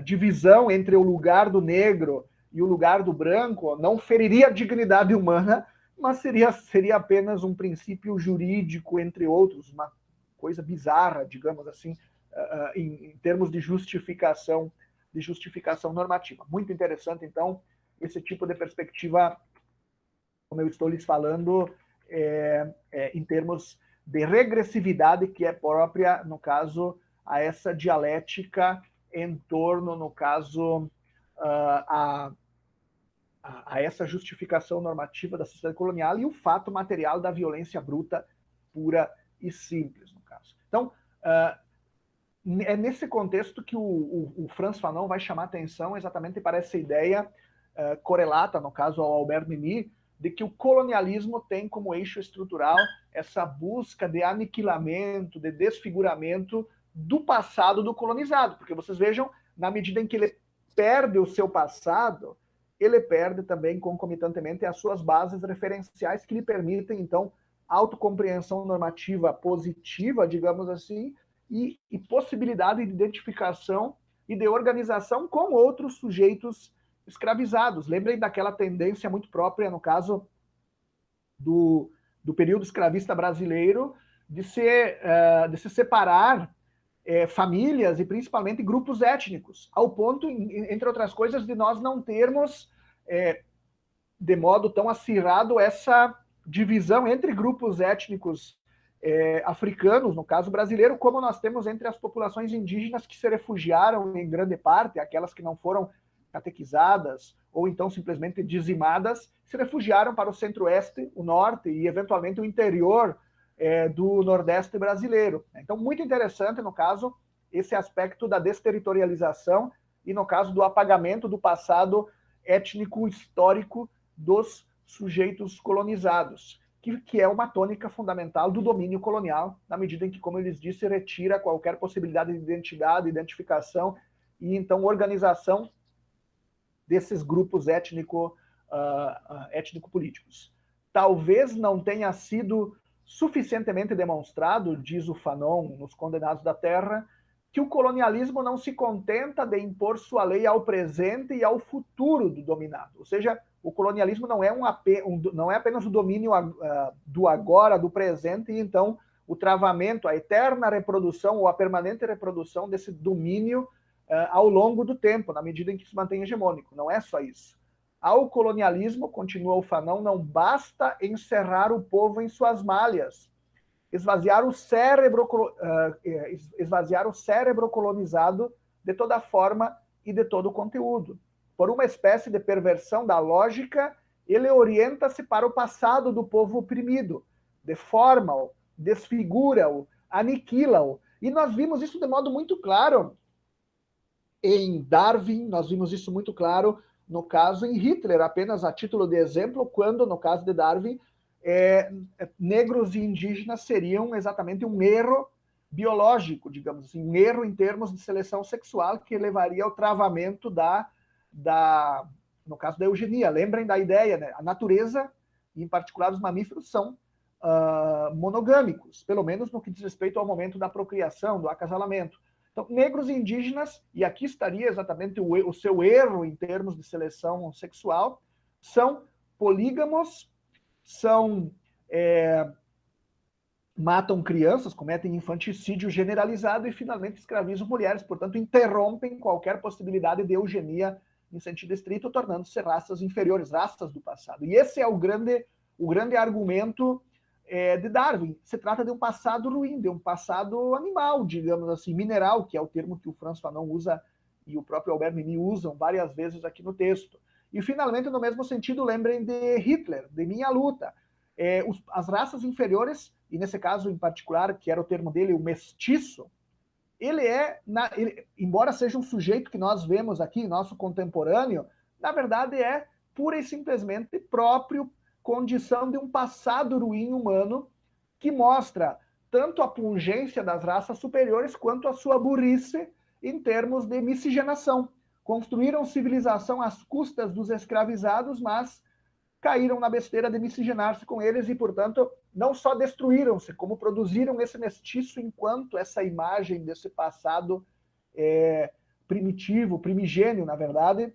divisão entre o lugar do negro e o lugar do branco não feriria a dignidade humana, mas seria apenas um princípio jurídico, entre outros, uma coisa bizarra, digamos assim, em termos de justificação normativa. Muito interessante, então, esse tipo de perspectiva, como eu estou lhes falando, em termos de regressividade que é própria, no caso, a essa dialética em torno, no caso, a essa justificação normativa da sociedade colonial e o fato material da violência bruta, pura e simples, no caso. Então, é nesse contexto que o Frantz Fanon vai chamar atenção exatamente para essa ideia correlata, no caso, ao Albert Memmi, de que o colonialismo tem como eixo estrutural essa busca de aniquilamento, de desfiguramento do passado do colonizado. Porque vocês vejam, na medida em que ele perde o seu passado, ele perde também, concomitantemente, as suas bases referenciais que lhe permitem, então, autocompreensão normativa positiva, digamos assim, e possibilidade de identificação e de organização com outros sujeitos escravizados. Lembrem daquela tendência muito própria, no caso do período escravista brasileiro, de se separar famílias e principalmente grupos étnicos, ao ponto, entre outras coisas, de nós não termos, de modo tão acirrado, essa divisão entre grupos étnicos africanos, no caso brasileiro, como nós temos entre as populações indígenas que se refugiaram em grande parte, aquelas que não foram catequizadas ou então simplesmente dizimadas, se refugiaram para o centro-oeste, o norte e eventualmente o interior do nordeste brasileiro. Então, muito interessante, no caso, esse aspecto da desterritorialização e, no caso, do apagamento do passado étnico histórico dos sujeitos colonizados, que é uma tônica fundamental do domínio colonial, na medida em que, como eu lhes disse, retira qualquer possibilidade de identidade, identificação e, então, organização desses grupos étnico-políticos. Talvez não tenha sido suficientemente demonstrado, diz o Fanon nos Condenados da Terra, que o colonialismo não se contenta de impor sua lei ao presente e ao futuro do dominado. Ou seja, o colonialismo não é apenas o domínio do agora, do presente, e então o travamento, a eterna reprodução ou a permanente reprodução desse domínio ao longo do tempo, na medida em que se mantém hegemônico. Não é só isso. Ao colonialismo, continua o Fanon, não basta encerrar o povo em suas malhas, esvaziar o cérebro colonizado de toda forma e de todo conteúdo. Por uma espécie de perversão da lógica, ele orienta-se para o passado do povo oprimido, deforma-o, desfigura-o, aniquila-o. E nós vimos isso de modo muito claro em Darwin, nós vimos isso muito claro no caso em Hitler, apenas a título de exemplo, quando, no caso de Darwin, negros e indígenas seriam exatamente um erro biológico, digamos assim, um erro em termos de seleção sexual que levaria ao travamento no caso da eugenia. Lembrem da ideia, né? A natureza, e em particular os mamíferos, são monogâmicos, pelo menos no que diz respeito ao momento da procriação, do acasalamento. Então, negros e indígenas, e aqui estaria exatamente o seu erro em termos de seleção sexual, são polígamos, matam crianças, cometem infanticídio generalizado e, finalmente, escravizam mulheres. Portanto, interrompem qualquer possibilidade de eugenia em sentido estrito, tornando-se raças inferiores, raças do passado. E esse é o grande argumento de Darwin. Se trata de um passado ruim, de um passado animal, digamos assim, mineral, que é o termo que o Frantz Fanon usa e o próprio Albert Memmi usam várias vezes aqui no texto. E, finalmente, no mesmo sentido, lembrem de Hitler, de Minha Luta. As raças inferiores, e nesse caso em particular, que era o termo dele, o mestiço, embora seja um sujeito que nós vemos aqui, nosso contemporâneo, na verdade é pura e simplesmente próprio condição de um passado ruim humano que mostra tanto a pungência das raças superiores quanto a sua burrice em termos de miscigenação. Construíram civilização às custas dos escravizados, mas caíram na besteira de miscigenar-se com eles e, portanto, não só destruíram-se, como produziram esse mestiço enquanto essa imagem desse passado primitivo, primigênio, na verdade,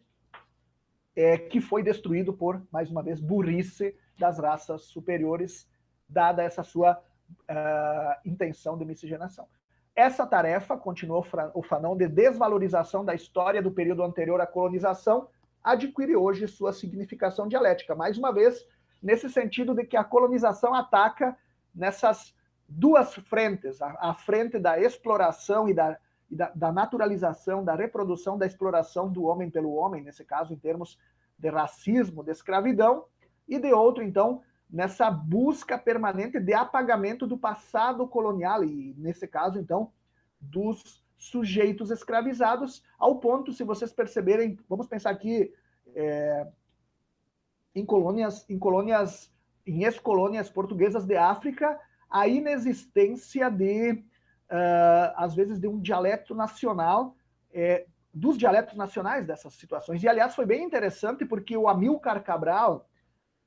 que foi destruído por, mais uma vez, burrice das raças superiores, dada essa sua intenção de miscigenação. Essa tarefa, continuou o Fanon, de desvalorização da história do período anterior à colonização, adquire hoje sua significação dialética. Mais uma vez, nesse sentido de que a colonização ataca nessas duas frentes, a frente da exploração e da naturalização, da reprodução da exploração do homem pelo homem, nesse caso em termos de racismo, de escravidão, e de outro, então, nessa busca permanente de apagamento do passado colonial, e nesse caso, então, dos sujeitos escravizados, ao ponto, se vocês perceberem, vamos pensar aqui em ex-colônias portuguesas de África, a inexistência às vezes, de um dialeto nacional, dos dialetos nacionais dessas situações. E, aliás, foi bem interessante, porque o Amílcar Cabral,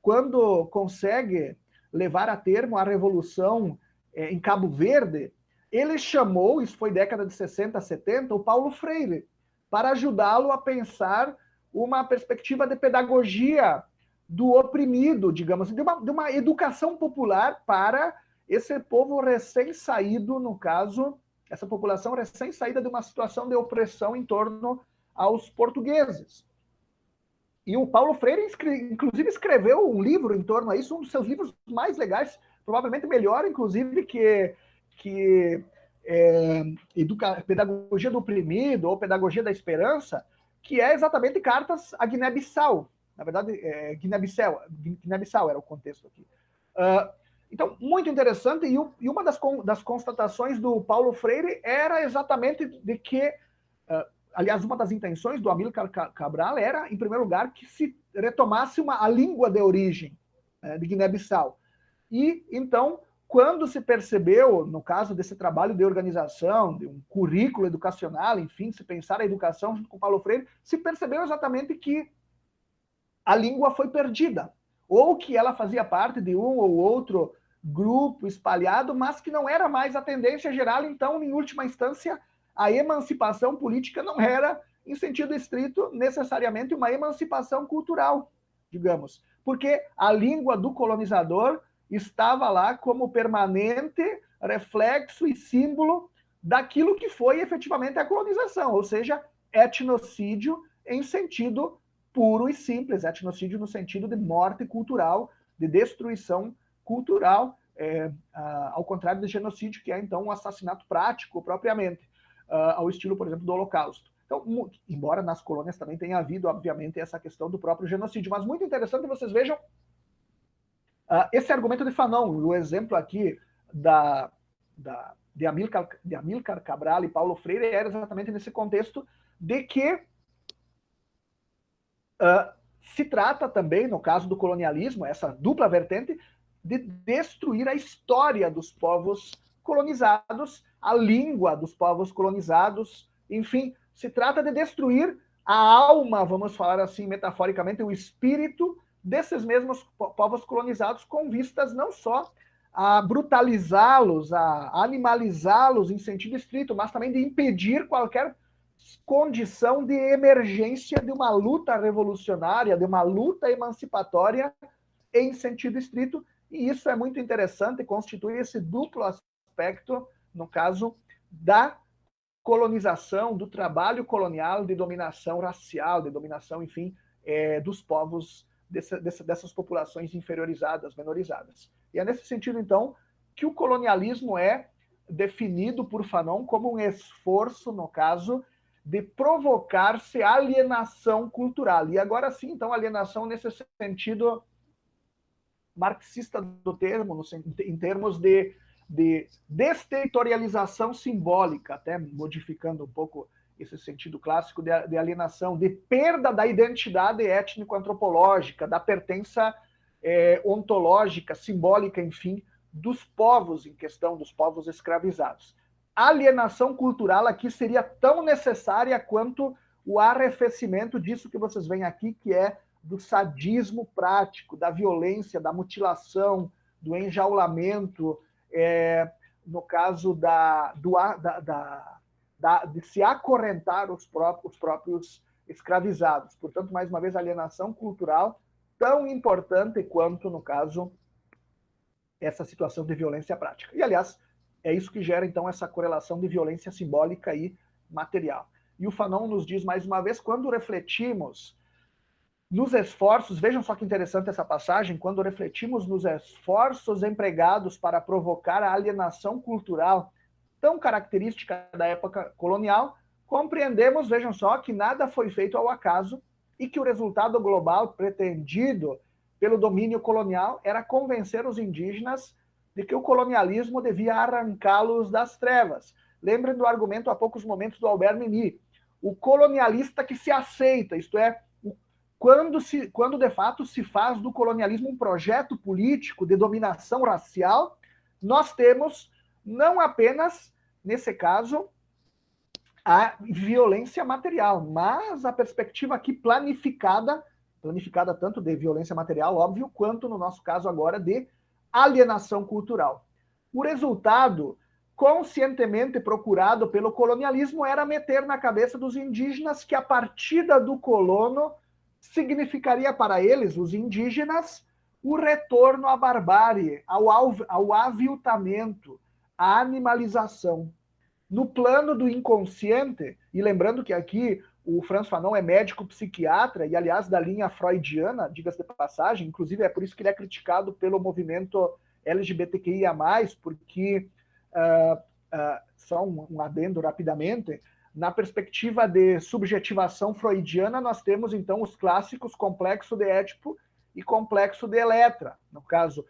quando consegue levar a termo a Revolução em Cabo Verde, ele chamou, isso foi década de 60, 70, o Paulo Freire, para ajudá-lo a pensar uma perspectiva de pedagogia do oprimido, digamos, de uma educação popular para esse povo recém-saído, no caso, essa população recém-saída de uma situação de opressão em torno aos portugueses. E o Paulo Freire, inclusive, escreveu um livro em torno a isso, um dos seus livros mais legais, provavelmente melhor, inclusive, que Pedagogia do Oprimido ou Pedagogia da Esperança, que é exatamente Cartas a Guiné-Bissau. Na verdade, Guiné-Bissau era o contexto aqui. Então, muito interessante, e uma das constatações do Paulo Freire era exatamente de que, aliás, uma das intenções do Amílcar Cabral era, em primeiro lugar, que se retomasse a língua de origem de Guiné-Bissau. E, então, quando se percebeu, no caso desse trabalho de organização, de um currículo educacional, enfim, se pensar a educação junto com Paulo Freire, se percebeu exatamente que a língua foi perdida, ou que ela fazia parte de um ou outro grupo espalhado, mas que não era mais a tendência geral. Então, em última instância, a emancipação política não era, em sentido estrito, necessariamente uma emancipação cultural, digamos, porque a língua do colonizador estava lá como permanente reflexo e símbolo daquilo que foi efetivamente a colonização, ou seja, etnocídio em sentido puro e simples, etnocídio no sentido de morte cultural, de destruição cultural, ao contrário do genocídio, que é, então, um assassinato prático, propriamente, ao estilo, por exemplo, do Holocausto. Então, embora nas colônias também tenha havido, obviamente, essa questão do próprio genocídio, mas muito interessante, vocês vejam esse argumento de Fanon, o exemplo aqui de Amílcar Cabral e Paulo Freire era exatamente nesse contexto de que se trata também, no caso do colonialismo, essa dupla vertente, de destruir a história dos povos colonizados, a língua dos povos colonizados, enfim, se trata de destruir a alma, vamos falar assim metaforicamente, o espírito desses mesmos povos colonizados, com vistas não só a brutalizá-los, a animalizá-los em sentido estrito, mas também de impedir qualquer condição de emergência de uma luta revolucionária, de uma luta emancipatória em sentido estrito, e isso é muito interessante, constitui esse duplo aspecto, no caso da colonização, do trabalho colonial de dominação racial, de dominação, enfim, dos povos, dessas populações inferiorizadas, menorizadas. E é nesse sentido, então, que o colonialismo é definido por Fanon como um esforço, no caso, de provocar-se alienação cultural. E agora sim, então, alienação nesse sentido marxista do termo, em termos de desterritorialização simbólica, até modificando um pouco esse sentido clássico de alienação, de perda da identidade étnico-antropológica, da pertença ontológica, simbólica, enfim, dos povos em questão, dos povos escravizados. A alienação cultural aqui seria tão necessária quanto o arrefecimento disso que vocês veem aqui, que é do sadismo prático, da violência, da mutilação, do enjaulamento, no caso de se acorrentar os próprios escravizados. Portanto, mais uma vez, a alienação cultural tão importante quanto, no caso, essa situação de violência prática. E, aliás, é isso que gera, então, essa correlação de violência simbólica e material. E o Fanon nos diz, mais uma vez, quando refletimos nos esforços, vejam só que interessante essa passagem, quando refletimos nos esforços empregados para provocar a alienação cultural tão característica da época colonial, compreendemos, vejam só, que nada foi feito ao acaso e que o resultado global pretendido pelo domínio colonial era convencer os indígenas de que o colonialismo devia arrancá-los das trevas. Lembrem do argumento há poucos momentos do Albert Memmi, o colonialista que se aceita, isto é, quando de fato se faz do colonialismo um projeto político de dominação racial, nós temos não apenas, nesse caso, a violência material, mas a perspectiva aqui planificada tanto de violência material, óbvio, quanto, no nosso caso agora, de alienação cultural. O resultado conscientemente procurado pelo colonialismo era meter na cabeça dos indígenas que a partida do colono significaria para eles, os indígenas, o retorno à barbárie, ao aviltamento, à animalização. No plano do inconsciente, e lembrando que aqui o Frantz Fanon é médico-psiquiatra, e aliás da linha freudiana, diga-se de passagem, inclusive é por isso que ele é criticado pelo movimento LGBTQIA+, porque, só um adendo rapidamente, na perspectiva de subjetivação freudiana, nós temos, então, os clássicos complexo de Édipo e complexo de Eletra. No caso,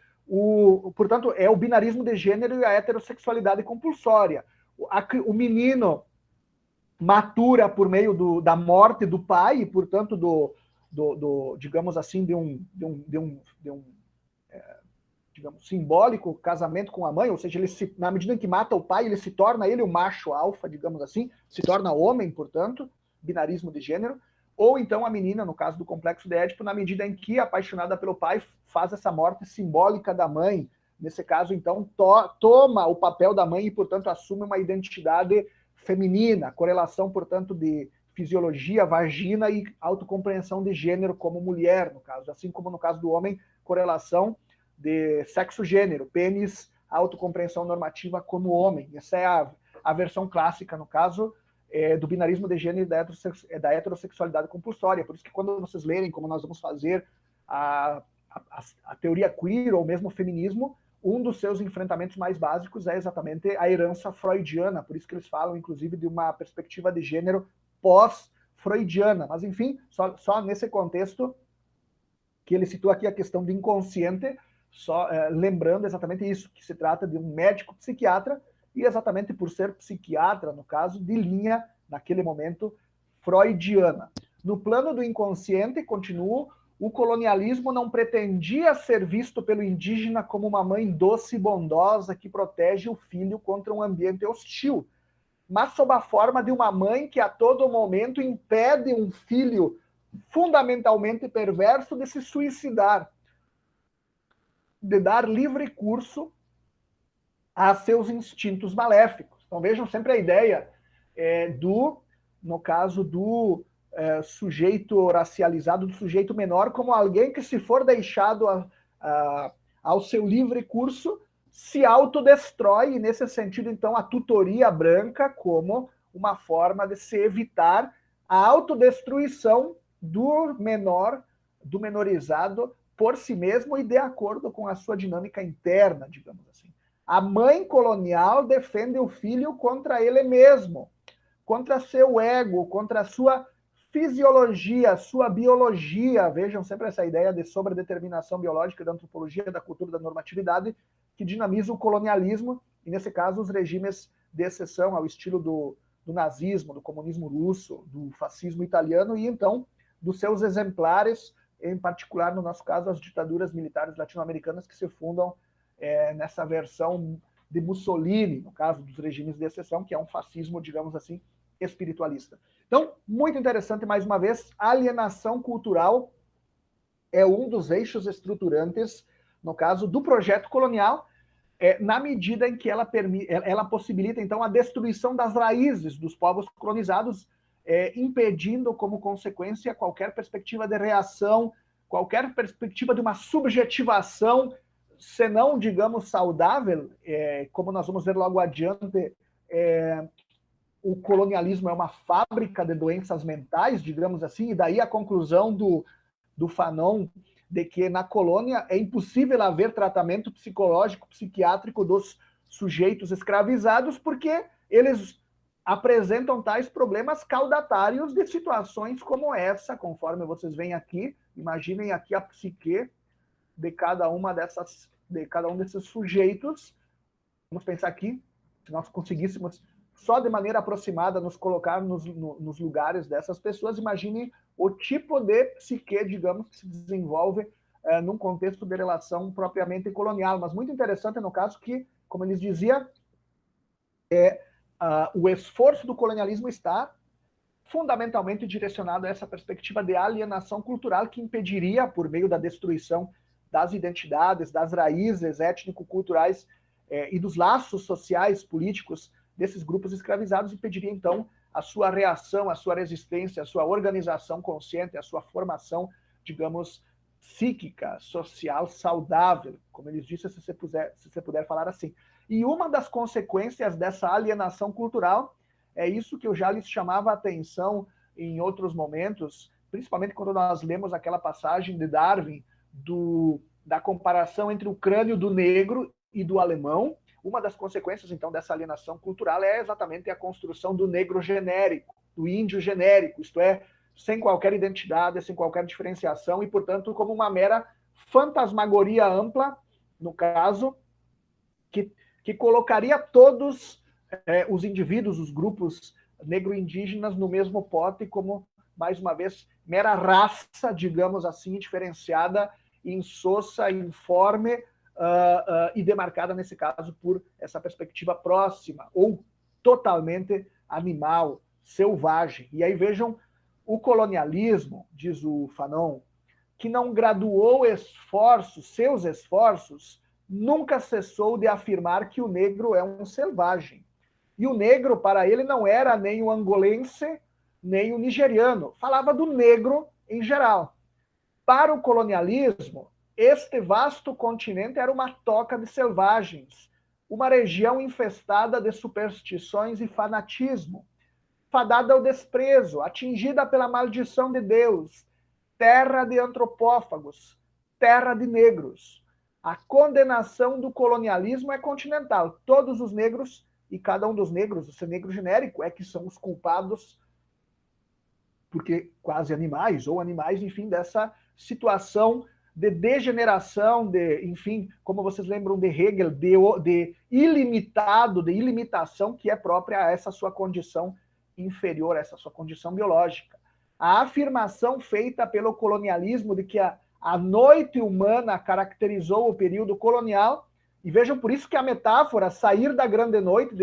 portanto, é o binarismo de gênero e a heterossexualidade compulsória. O menino matura por meio da morte do pai e, portanto, digamos assim, de um digamos, simbólico casamento com a mãe, ou seja, na medida em que mata o pai, ele se torna o macho alfa, digamos assim, se torna homem, portanto, binarismo de gênero, ou então a menina, no caso do complexo de Édipo, na medida em que, apaixonada pelo pai, faz essa morte simbólica da mãe, nesse caso, então, toma o papel da mãe e, portanto, assume uma identidade feminina, correlação, portanto, de fisiologia, vagina e autocompreensão de gênero como mulher, no caso, assim como no caso do homem, correlação de sexo-gênero, pênis, autocompreensão normativa como homem. Essa é a versão clássica, no caso, do binarismo de gênero e da heterossexualidade compulsória. Por isso que quando vocês lerem, como nós vamos fazer a teoria queer ou mesmo o feminismo, um dos seus enfrentamentos mais básicos é exatamente a herança freudiana. Por isso que eles falam, inclusive, de uma perspectiva de gênero pós-freudiana. Mas, enfim, só nesse contexto que ele citou aqui a questão do inconsciente, só lembrando exatamente isso, que se trata de um médico psiquiatra, e exatamente por ser psiquiatra, no caso, de linha, naquele momento, freudiana. No plano do inconsciente, continuo, o colonialismo não pretendia ser visto pelo indígena como uma mãe doce e bondosa que protege o filho contra um ambiente hostil, mas sob a forma de uma mãe que a todo momento impede um filho fundamentalmente perverso de se suicidar, de dar livre curso a seus instintos maléficos. Então vejam sempre a ideia no caso do sujeito racializado, do sujeito menor, como alguém que, se for deixado ao seu livre curso, se autodestrói, e nesse sentido, então, a tutoria branca como uma forma de se evitar a autodestruição do menor, do menorizado, por si mesmo e de acordo com a sua dinâmica interna, digamos assim. A mãe colonial defende o filho contra ele mesmo, contra seu ego, contra a sua fisiologia, sua biologia. Vejam sempre essa ideia de sobredeterminação biológica da antropologia, da cultura, da normatividade, que dinamiza o colonialismo, e nesse caso os regimes de exceção, ao estilo do nazismo, do comunismo russo, do fascismo italiano, e então dos seus exemplares, em particular, no nosso caso, as ditaduras militares latino-americanas que se fundam nessa versão de Mussolini, no caso dos regimes de exceção, que é um fascismo, digamos assim, espiritualista. Então, muito interessante, mais uma vez, alienação cultural é um dos eixos estruturantes, no caso do projeto colonial, na medida em que ela possibilita, então, a destruição das raízes dos povos colonizados, impedindo, como consequência, qualquer perspectiva de reação, qualquer perspectiva de uma subjetivação, senão, digamos, saudável, como nós vamos ver logo adiante, o colonialismo é uma fábrica de doenças mentais, digamos assim, e daí a conclusão do Fanon de que na colônia é impossível haver tratamento psicológico, psiquiátrico dos sujeitos escravizados, porque eles apresentam tais problemas caudatários de situações como essa, conforme vocês veem aqui. Imaginem aqui a psique de cada um desses sujeitos. Vamos pensar aqui, se nós conseguíssemos só de maneira aproximada nos colocar nos lugares dessas pessoas, imagine o tipo de psique, digamos, que se desenvolve num contexto de relação propriamente colonial. Mas muito interessante no caso que, como eles diziam, o esforço do colonialismo está fundamentalmente direcionado a essa perspectiva de alienação cultural que impediria, por meio da destruição das identidades, das raízes étnico-culturais e dos laços sociais, políticos desses grupos escravizados, impediria, então, a sua reação, a sua resistência, a sua organização consciente, a sua formação, digamos, psíquica, social, saudável, como eles disseram, se você puder falar assim. E uma das consequências dessa alienação cultural é isso que eu já lhes chamava a atenção em outros momentos, principalmente quando nós lemos aquela passagem de Darwin da comparação entre o crânio do negro e do alemão. Uma das consequências, então, dessa alienação cultural é exatamente a construção do negro genérico, do índio genérico, isto é, sem qualquer identidade, sem qualquer diferenciação e, portanto, como uma mera fantasmagoria ampla, no caso, que colocaria todos os indivíduos, os grupos negro-indígenas no mesmo pote como, mais uma vez, mera raça, digamos assim, diferenciada, insossa, informe, e demarcada, nesse caso, por essa perspectiva próxima, ou totalmente animal, selvagem. E aí vejam, o colonialismo, diz o Fanon, que não graduou seus esforços, nunca cessou de afirmar que o negro é um selvagem. E o negro, para ele, não era nem o angolense, nem o nigeriano. Falava do negro em geral. Para o colonialismo, este vasto continente era uma toca de selvagens, uma região infestada de superstições e fanatismo, fadada ao desprezo, atingida pela maldição de Deus, terra de antropófagos, terra de negros. A condenação do colonialismo é continental. Todos os negros, e cada um dos negros, esse negro genérico, é que são os culpados, porque quase animais, ou animais, enfim, dessa situação de degeneração, enfim, como vocês lembram de Hegel, de ilimitado, de ilimitação, que é própria a essa sua condição inferior, a essa sua condição biológica. A afirmação feita pelo colonialismo de que a noite humana caracterizou o período colonial, e vejam por isso que a metáfora sair da grande noite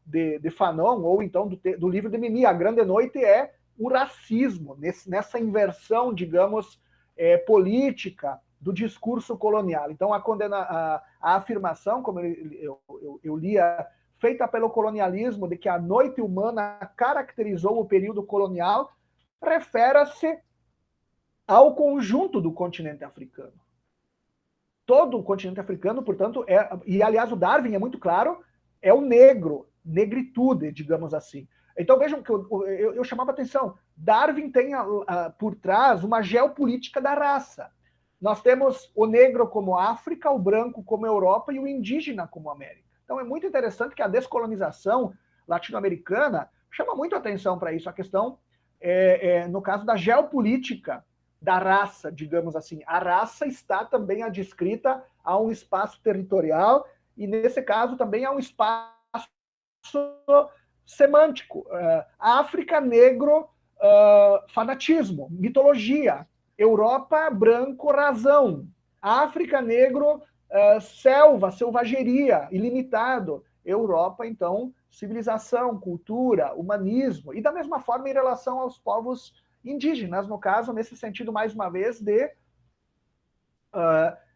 de Fanon, ou então do livro de Mimi, a grande noite é o racismo, nessa inversão, digamos, política do discurso colonial. Então, a afirmação, como eu lia, feita pelo colonialismo, de que a noite humana caracterizou o período colonial, refere-se ao conjunto do continente africano. Todo o continente africano, portanto, e aliás o Darwin é muito claro, é o negro, negritude, digamos assim. Então vejam que eu chamava atenção, Darwin tem por trás uma geopolítica da raça. nós temos o negro como África, o branco como Europa e o indígena como América. Então é muito interessante que a descolonização latino-americana chama muito atenção para isso, a questão, no caso da geopolítica da raça, digamos assim. A raça está também adscrita a um espaço territorial e, nesse caso, também a um espaço semântico. África, negro, fanatismo, mitologia. Europa, branco, razão. África, negro, selva, selvageria, ilimitado. Europa, então, civilização, cultura, humanismo. E da mesma forma em relação aos povos indígenas, no caso, nesse sentido, mais uma vez, de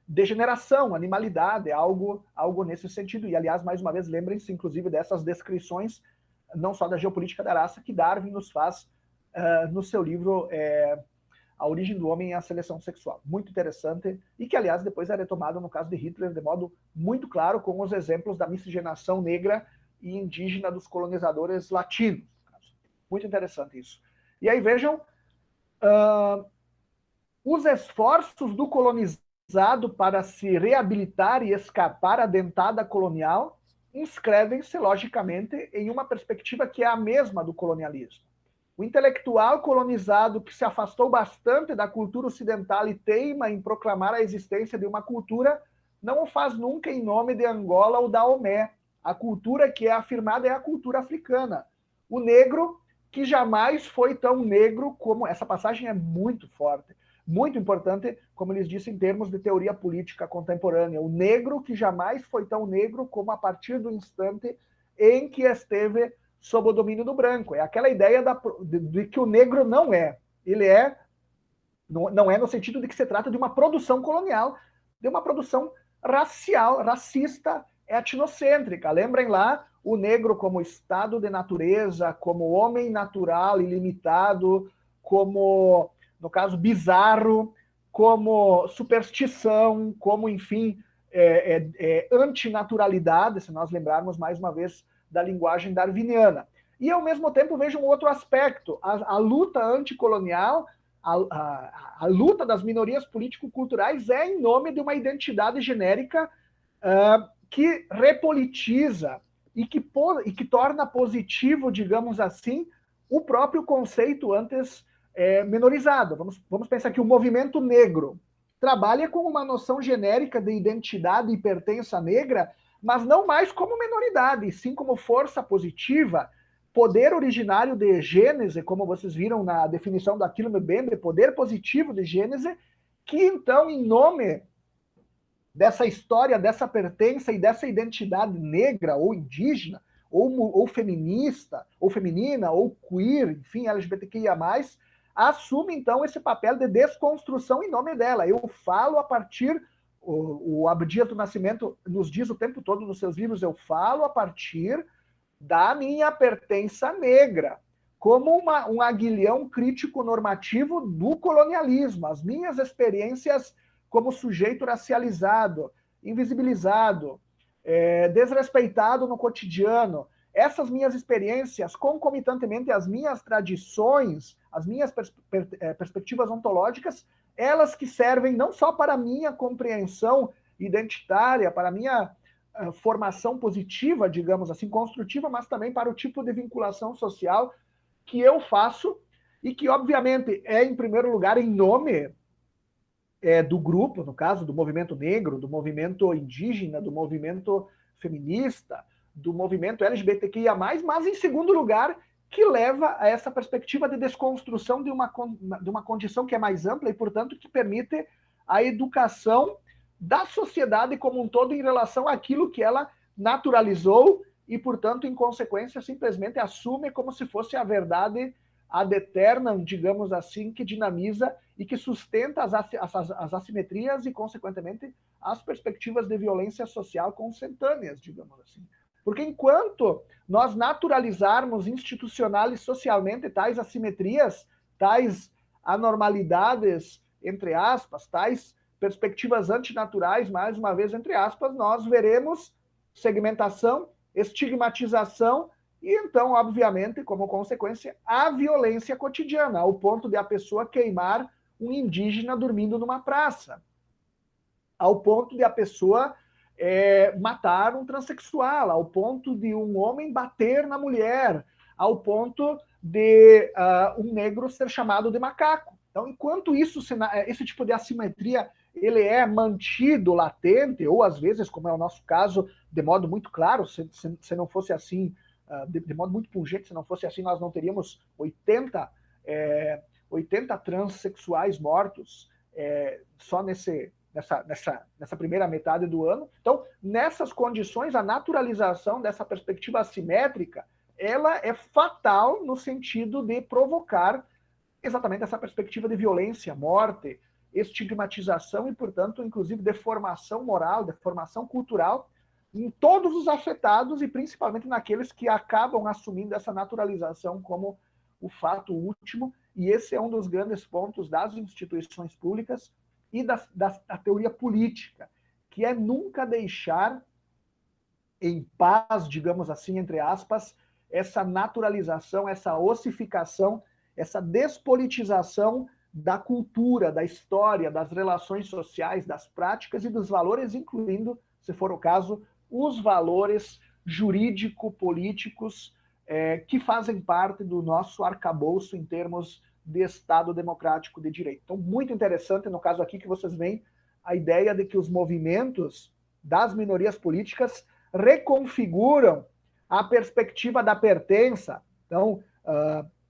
degeneração, animalidade, algo nesse sentido. E, aliás, mais uma vez, lembrem-se, inclusive, dessas descrições, não só da geopolítica da raça, que Darwin nos faz no seu livro A Origem do Homem e a Seleção Sexual. Muito interessante, e que, aliás, depois é retomado no caso de Hitler, de modo muito claro, com os exemplos da miscigenação negra e indígena dos colonizadores latinos. Muito interessante isso. E aí, vejam, os esforços do colonizado para se reabilitar e escapar à dentada colonial inscrevem-se, logicamente, em uma perspectiva que é a mesma do colonialismo. O intelectual colonizado que se afastou bastante da cultura ocidental e teima em proclamar a existência de uma cultura, não o faz nunca em nome de Angola ou da Omé. A cultura que é afirmada é a cultura africana. O negro que jamais foi tão negro como... Essa passagem é muito forte, muito importante, como eles dizem, em termos de teoria política contemporânea. O negro que jamais foi tão negro como a partir do instante em que esteve sob o domínio do branco. É aquela ideia de que o negro não é. Ele não é no sentido de que se trata de uma produção colonial, de uma produção racial, racista, etnocêntrica. Lembrem lá o negro como estado de natureza, como homem natural, ilimitado, como, no caso, bizarro, como superstição, como, enfim, antinaturalidade, se nós lembrarmos mais uma vez da linguagem darwiniana. E, ao mesmo tempo, vejo um outro aspecto, a luta anticolonial, a luta das minorias político-culturais é em nome de uma identidade genérica que repolitiza e que torna positivo, digamos assim, o próprio conceito antes menorizado. Vamos pensar que o movimento negro trabalha com uma noção genérica de identidade e pertença negra, mas não mais como minoridade, sim como força positiva, poder originário de Gênese, como vocês viram na definição do Achille Mbembe, poder positivo de Gênese, que então, em nome dessa história, dessa pertença e dessa identidade negra ou indígena, ou feminista, ou feminina, ou queer, enfim, LGBTQIA+, assume então esse papel de desconstrução em nome dela. Eu falo a partir... O Abdias do Nascimento nos diz o tempo todo nos seus livros, eu falo a partir da minha pertença negra, como um aguilhão crítico normativo do colonialismo, as minhas experiências como sujeito racializado, invisibilizado, desrespeitado no cotidiano. Essas minhas experiências, concomitantemente às minhas tradições, as minhas perspectivas ontológicas, elas que servem não só para a minha compreensão identitária, para a minha formação positiva, digamos assim, construtiva, mas também para o tipo de vinculação social que eu faço e que, obviamente, é, em primeiro lugar, em nome do grupo, no caso, do movimento negro, do movimento indígena, do movimento feminista, do movimento LGBTQIA+, mas, em segundo lugar, que leva a essa perspectiva de desconstrução de uma condição que é mais ampla e, portanto, que permite a educação da sociedade como um todo em relação àquilo que ela naturalizou e, portanto, em consequência, simplesmente assume como se fosse a verdade ad eternam, digamos assim, que dinamiza e que sustenta as assimetrias e, consequentemente, as perspectivas de violência social consentâneas, digamos assim. Porque enquanto nós naturalizarmos institucional e socialmente tais assimetrias, tais anormalidades, entre aspas, tais perspectivas antinaturais, mais uma vez, entre aspas, nós veremos segmentação, estigmatização e, então, obviamente, como consequência, a violência cotidiana, ao ponto de a pessoa queimar um indígena dormindo numa praça. ao ponto de a pessoa matar um transexual, ao ponto de um homem bater na mulher, ao ponto de um negro ser chamado de macaco. Então, enquanto esse tipo de assimetria ele é mantido latente, ou às vezes, como é o nosso caso, de modo muito claro, se não fosse assim, de modo muito pungente, se não fosse assim, nós não teríamos 80 transexuais mortos só nessa primeira metade do ano. Então, nessas condições, a naturalização dessa perspectiva assimétrica, ela é fatal no sentido de provocar exatamente essa perspectiva de violência, morte, estigmatização e, portanto, inclusive deformação moral, deformação cultural em todos os afetados e principalmente naqueles que acabam assumindo essa naturalização como o fato último. E esse é um dos grandes pontos das instituições públicas e da teoria política, que é nunca deixar em paz, digamos assim, entre aspas, essa naturalização, essa ossificação, essa despolitização da cultura, da história, das relações sociais, das práticas e dos valores, incluindo, se for o caso, os valores jurídico-políticos que fazem parte do nosso arcabouço em termos de Estado democrático de direito. Então, muito interessante, no caso aqui, que vocês veem a ideia de que os movimentos das minorias políticas reconfiguram a perspectiva da pertença. Então,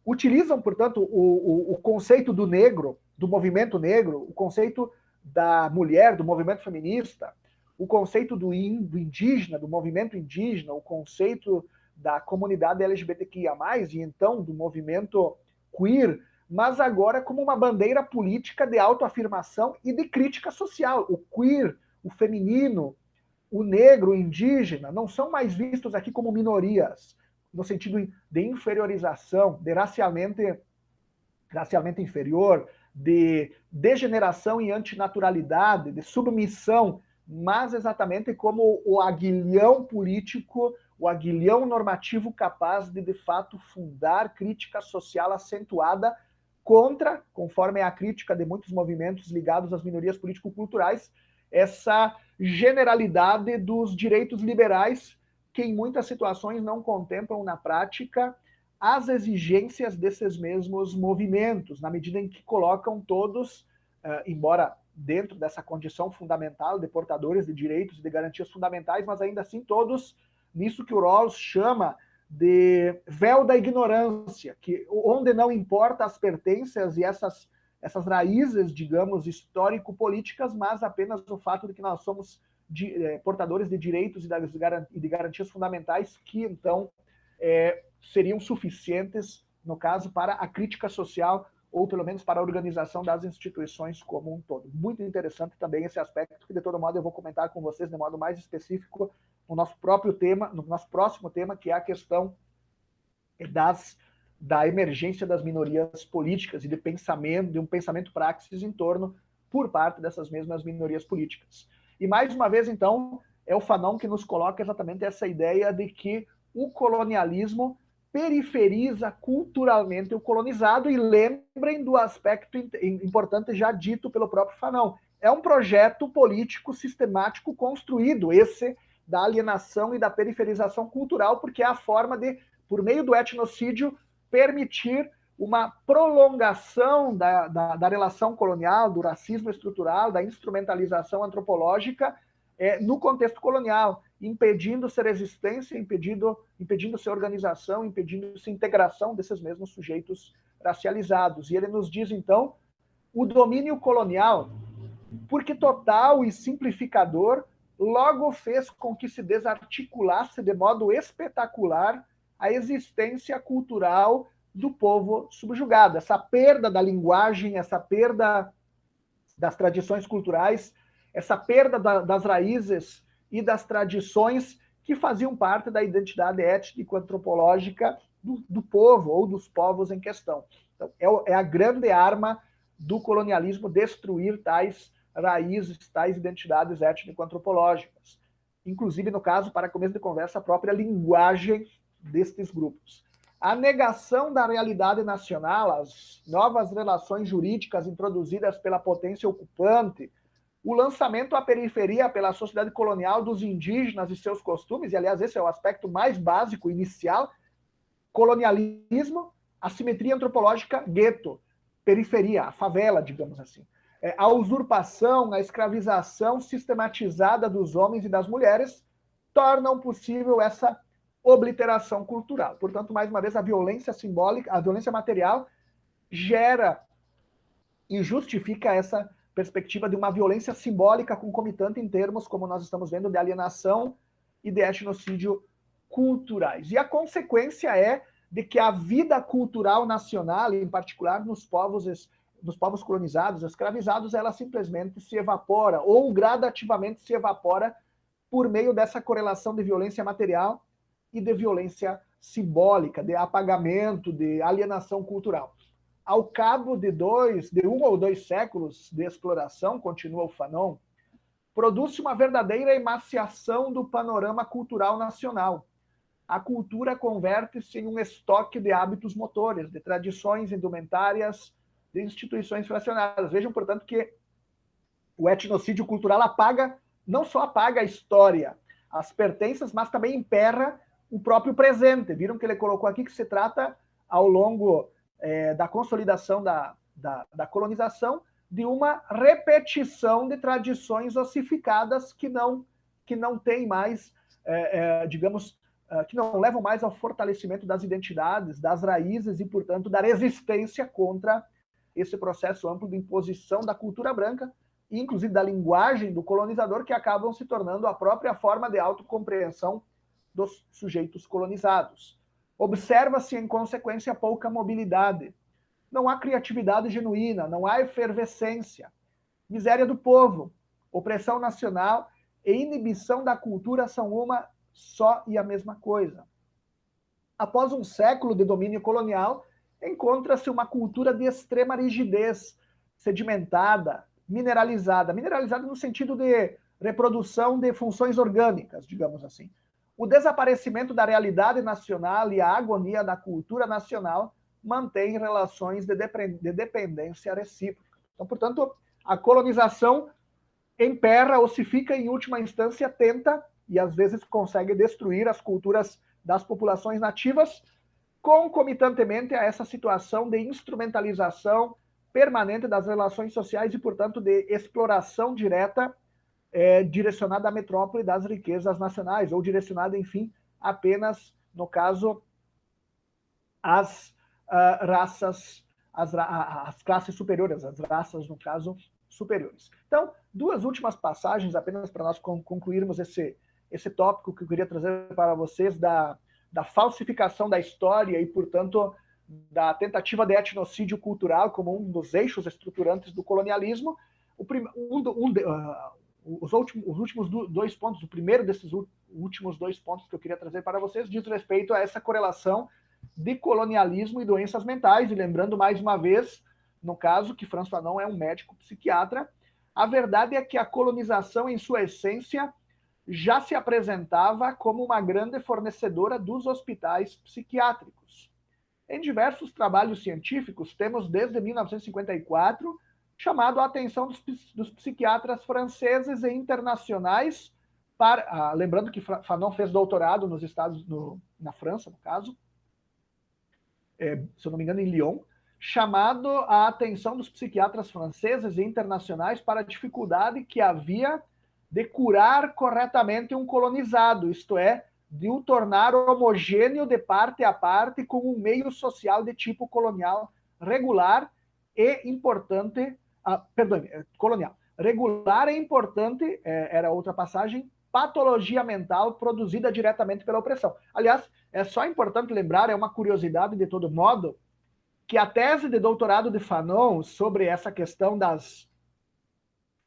utilizam, portanto, o conceito do negro, do movimento negro, o conceito da mulher, do movimento feminista, o conceito do indígena, do movimento indígena, o conceito da comunidade LGBTQIA+, e então do movimento queer, mas agora como uma bandeira política de autoafirmação e de crítica social. O queer, o feminino, o negro, o indígena, não são mais vistos aqui como minorias, no sentido de inferiorização, de racialmente inferior, de degeneração e antinaturalidade, de submissão, mas exatamente como o aguilhão político, o aguilhão normativo capaz de fato, fundar crítica social acentuada contra, conforme a crítica de muitos movimentos ligados às minorias político-culturais, essa generalidade dos direitos liberais que em muitas situações não contemplam na prática as exigências desses mesmos movimentos, na medida em que colocam todos, embora dentro dessa condição fundamental de portadores de direitos e de garantias fundamentais, mas ainda assim todos nisso que o Rawls chama de véu da ignorância, onde não importa as pertenças e essas raízes, digamos, histórico-políticas, mas apenas o fato de que nós somos portadores de direitos e de garantias fundamentais que, então, seriam suficientes, no caso, para a crítica social ou, pelo menos, para a organização das instituições como um todo. Muito interessante também esse aspecto, que, de todo modo, eu vou comentar com vocês de modo mais específico no nosso próprio tema, no nosso próximo tema, que é a questão da emergência das minorias políticas e de um pensamento praxis em torno, por parte dessas mesmas minorias políticas. E, mais uma vez, então, é o Fanon que nos coloca exatamente essa ideia de que o colonialismo periferiza culturalmente o colonizado, e lembrem do aspecto importante já dito pelo próprio Fanon. É um projeto político sistemático construído, esse da alienação e da periferização cultural, porque é a forma de, por meio do etnocídio, permitir uma prolongação da relação colonial, do racismo estrutural, da instrumentalização antropológica no contexto colonial, impedindo-se resistência, impedindo-se organização, impedindo-se integração desses mesmos sujeitos racializados. E ele nos diz, então, o domínio colonial, porque total e simplificador, logo fez com que se desarticulasse de modo espetacular a existência cultural do povo subjugado. Essa perda da linguagem, essa perda das tradições culturais, essa perda das raízes e das tradições que faziam parte da identidade étnico-antropológica do povo ou dos povos em questão. Então, é a grande arma do colonialismo destruir tais raízes, tais identidades étnico-antropológicas. Inclusive, no caso, para começo de conversa, a própria linguagem destes grupos. A negação da realidade nacional, as novas relações jurídicas introduzidas pela potência ocupante, o lançamento à periferia pela sociedade colonial dos indígenas e seus costumes, e aliás esse é o aspecto mais básico, inicial, colonialismo, assimetria antropológica, gueto, periferia, a favela, digamos assim. A usurpação, a escravização sistematizada dos homens e das mulheres tornam possível essa obliteração cultural. Portanto, mais uma vez, a violência simbólica, a violência material gera e justifica essa perspectiva de uma violência simbólica concomitante em termos, como nós estamos vendo, de alienação e de etnocídio culturais. E a consequência é de que a vida cultural nacional, em particular nos povos colonizados, escravizados, ela simplesmente se evapora, ou gradativamente se evapora, por meio dessa correlação de violência material e de violência simbólica, de apagamento, de alienação cultural. Ao cabo de 1 ou 2 séculos de exploração, continua o Fanon, produz-se uma verdadeira emaciação do panorama cultural nacional. A cultura converte-se em um estoque de hábitos motores, de tradições indumentárias, de instituições fracionadas. Vejam, portanto, que o etnocídio cultural não só apaga a história, as pertenças, mas também emperra o próprio presente. Viram que ele colocou aqui que se trata, ao longo da consolidação da colonização, de uma repetição de tradições ossificadas que não tem mais, digamos, que não levam mais ao fortalecimento das identidades, das raízes e, portanto, da resistência contra esse processo amplo de imposição da cultura branca, e inclusive da linguagem do colonizador, que acabam se tornando a própria forma de autocompreensão dos sujeitos colonizados. Observa-se, em consequência, pouca mobilidade. Não há criatividade genuína, não há efervescência. Miséria do povo, opressão nacional e inibição da cultura são uma só e a mesma coisa. Após um século de domínio colonial, encontra-se uma cultura de extrema rigidez, sedimentada, mineralizada no sentido de reprodução de funções orgânicas, digamos assim. O desaparecimento da realidade nacional e a agonia da cultura nacional mantém relações de dependência recíproca. Então, portanto, a colonização emperra, ossifica e, em última instância, tenta e, às vezes, consegue destruir as culturas das populações nativas, concomitantemente a essa situação de instrumentalização permanente das relações sociais e, portanto, de exploração direta direcionada à metrópole das riquezas nacionais, ou direcionada, enfim, apenas, no caso, às raças, às classes superiores, às raças, no caso, superiores. Então, 2 últimas passagens, apenas para nós concluirmos esse tópico que eu queria trazer para vocês, da falsificação da história e, portanto, da tentativa de etnocídio cultural como um dos eixos estruturantes do colonialismo. Os últimos 2 pontos, o primeiro desses últimos 2 pontos que eu queria trazer para vocês diz respeito a essa correlação de colonialismo e doenças mentais, e lembrando mais uma vez, no caso, que Frantz Fanon é um médico psiquiatra, a verdade é que a colonização, em sua essência, já se apresentava como uma grande fornecedora dos hospitais psiquiátricos. Em diversos trabalhos científicos, temos desde 1954 chamado a atenção dos psiquiatras franceses e internacionais, lembrando que Fanon fez doutorado nos na França, no caso, se eu não me engano, em Lyon, chamado a atenção dos psiquiatras franceses e internacionais para a dificuldade que havia de curar corretamente um colonizado, isto é, de o tornar homogêneo de parte a parte com um meio social de tipo colonial regular e importante, colonial. Regular e importante, era outra passagem, patologia mental produzida diretamente pela opressão. Aliás, é só importante lembrar, é uma curiosidade de todo modo, que a tese de doutorado de Fanon sobre essa questão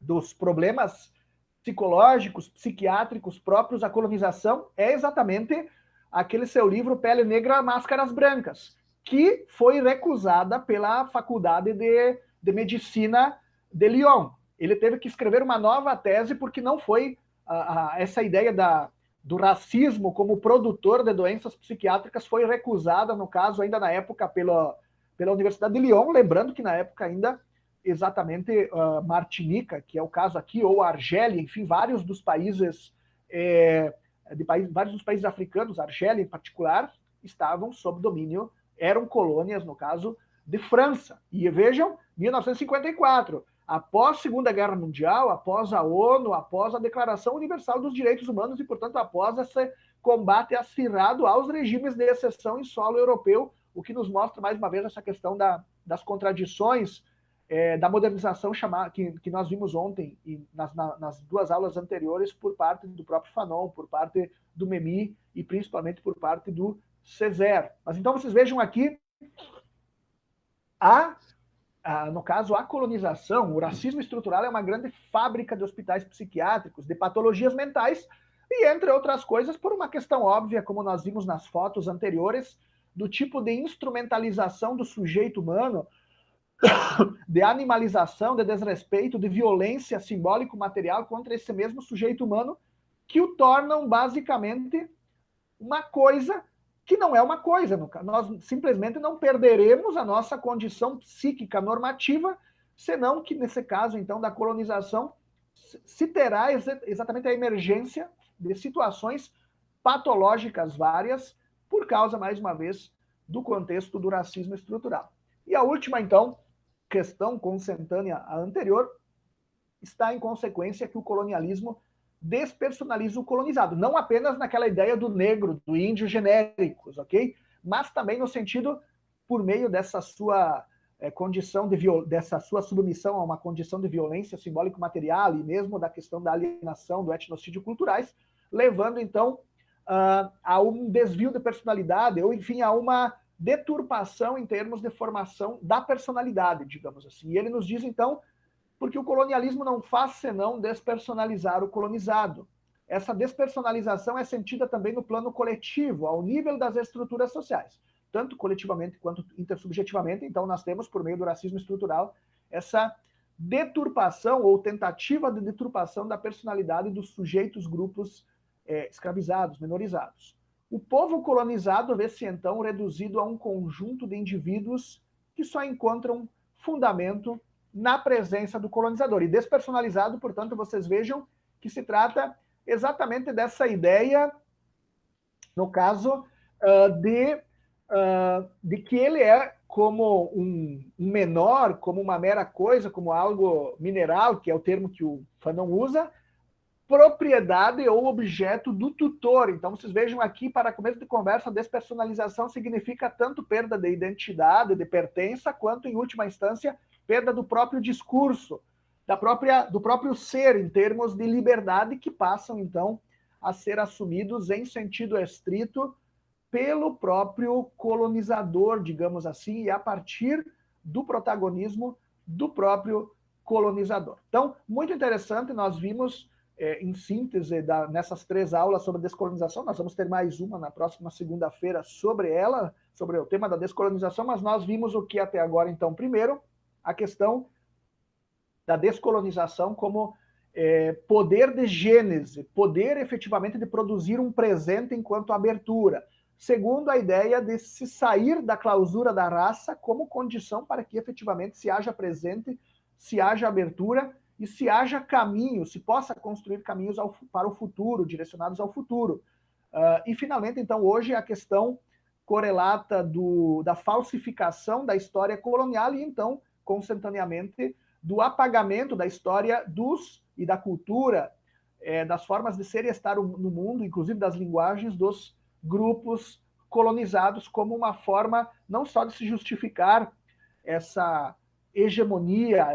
dos problemas psicológicos, psiquiátricos próprios à colonização é exatamente aquele seu livro Pele Negra, Máscaras Brancas, que foi recusada pela Faculdade de Medicina de Lyon. Ele teve que escrever uma nova tese porque não foi essa ideia do racismo como produtor de doenças psiquiátricas foi recusada, no caso, ainda na época, pela Universidade de Lyon, lembrando que na época ainda exatamente Martinica, que é o caso aqui, ou Argélia, enfim, vários dos países vários dos países africanos, Argélia em particular, estavam sob domínio, eram colônias, no caso, de França. E vejam, 1954, após a Segunda Guerra Mundial, após a ONU, após a Declaração Universal dos Direitos Humanos e, portanto, após esse combate acirrado aos regimes de exceção em solo europeu, o que nos mostra, mais uma vez, essa questão das contradições da modernização que nós vimos ontem e nas duas aulas anteriores por parte do próprio Fanon, por parte do Memmi e principalmente por parte do Césaire. Mas então vocês vejam aqui no caso, a colonização, o racismo estrutural é uma grande fábrica de hospitais psiquiátricos, de patologias mentais, e, entre outras coisas, por uma questão óbvia, como nós vimos nas fotos anteriores, do tipo de instrumentalização do sujeito humano, de animalização, de desrespeito, de violência simbólico-material contra esse mesmo sujeito humano, que o tornam, basicamente, uma coisa que não é uma coisa. Nós simplesmente não perderemos a nossa condição psíquica normativa, senão que, nesse caso, então, da colonização, se terá exatamente a emergência de situações patológicas várias, por causa, mais uma vez, do contexto do racismo estrutural. E a última, então, questão consentânea à anterior, está em consequência que o colonialismo despersonaliza o colonizado, não apenas naquela ideia do negro, do índio genéricos, ok? Mas também no sentido, por meio dessa sua condição dessa sua submissão a uma condição de violência simbólico-material e mesmo da questão da alienação, do etnocídio culturais, levando então a um desvio de personalidade ou enfim a uma deturpação em termos de formação da personalidade, digamos assim. E ele nos diz então porque o colonialismo não faz senão despersonalizar o colonizado. Essa despersonalização é sentida também no plano coletivo, ao nível das estruturas sociais, tanto coletivamente quanto intersubjetivamente. Então, nós temos, por meio do racismo estrutural, essa deturpação ou tentativa de deturpação da personalidade dos sujeitos, grupos escravizados, menorizados. O povo colonizado vê-se, então, reduzido a um conjunto de indivíduos que só encontram fundamento na presença do colonizador. E despersonalizado, portanto, vocês vejam que se trata exatamente dessa ideia, no caso, de que ele é como um menor, como uma mera coisa, como algo mineral, que é o termo que o Fanon usa, propriedade ou objeto do tutor. Então, vocês vejam aqui, para começo de conversa, despersonalização significa tanto perda de identidade, de pertença, quanto, em última instância, perda do próprio discurso, do próprio ser, em termos de liberdade, que passam, então, a ser assumidos em sentido estrito pelo próprio colonizador, digamos assim, e a partir do protagonismo do próprio colonizador. Então, muito interessante, nós vimos, em síntese, nessas 3 aulas sobre descolonização, nós vamos ter mais uma na próxima segunda-feira sobre ela, sobre o tema da descolonização, mas nós vimos o que até agora, então, primeiro, a questão da descolonização como poder de gênese, poder efetivamente de produzir um presente enquanto abertura. Segundo, a ideia de se sair da clausura da raça como condição para que efetivamente se haja presente, se haja abertura e se haja caminho, se possa construir caminhos para o futuro, direcionados ao futuro. E, finalmente, então, hoje a questão correlata da falsificação da história colonial e, então, consentaneamente, do apagamento da história e da cultura, das formas de ser e estar no mundo, inclusive das linguagens dos grupos colonizados, como uma forma não só de se justificar essa hegemonia,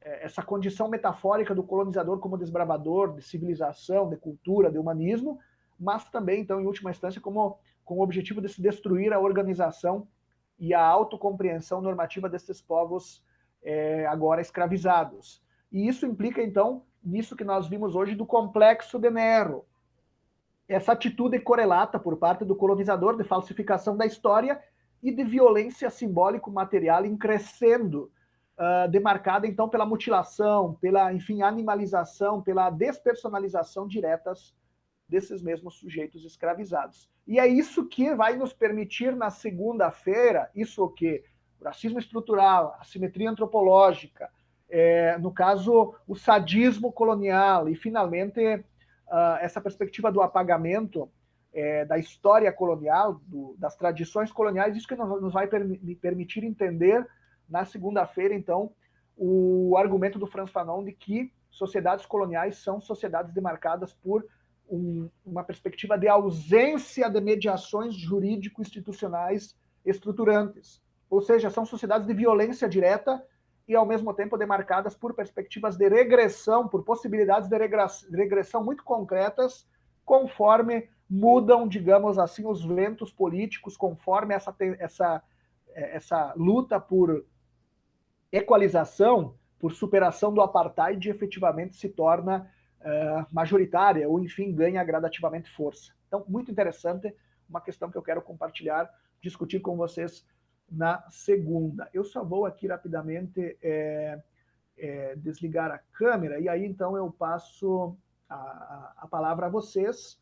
essa condição metafórica do colonizador como desbravador de civilização, de cultura, de humanismo, mas também, então, em última instância, com o objetivo de se destruir a organização e a autocompreensão normativa desses povos agora escravizados. E isso implica, então, nisso que nós vimos hoje do complexo de Nero. Essa atitude correlata por parte do colonizador de falsificação da história e de violência simbólico-material em crescendo, demarcada, então, pela mutilação, pela, enfim, animalização, pela despersonalização diretas desses mesmos sujeitos escravizados. E é isso que vai nos permitir, na segunda-feira, isso o quê? o racismo estrutural, a assimetria antropológica, no caso, o sadismo colonial e, finalmente, essa perspectiva do apagamento da história colonial, das tradições coloniais, isso que nos vai me permitir entender, na segunda-feira, então, o argumento do Frantz Fanon de que sociedades coloniais são sociedades demarcadas por uma perspectiva de ausência de mediações jurídico-institucionais estruturantes. Ou seja, são sociedades de violência direta e, ao mesmo tempo, demarcadas por perspectivas de regressão, por possibilidades de regressão muito concretas, conforme mudam, digamos assim, os ventos políticos, conforme essa luta por equalização, por superação do apartheid, efetivamente se torna majoritária, ou, enfim, ganha gradativamente força. Então, muito interessante, uma questão que eu quero compartilhar, discutir com vocês na segunda. Eu só vou aqui rapidamente desligar a câmera, e aí, então, eu passo a palavra a vocês,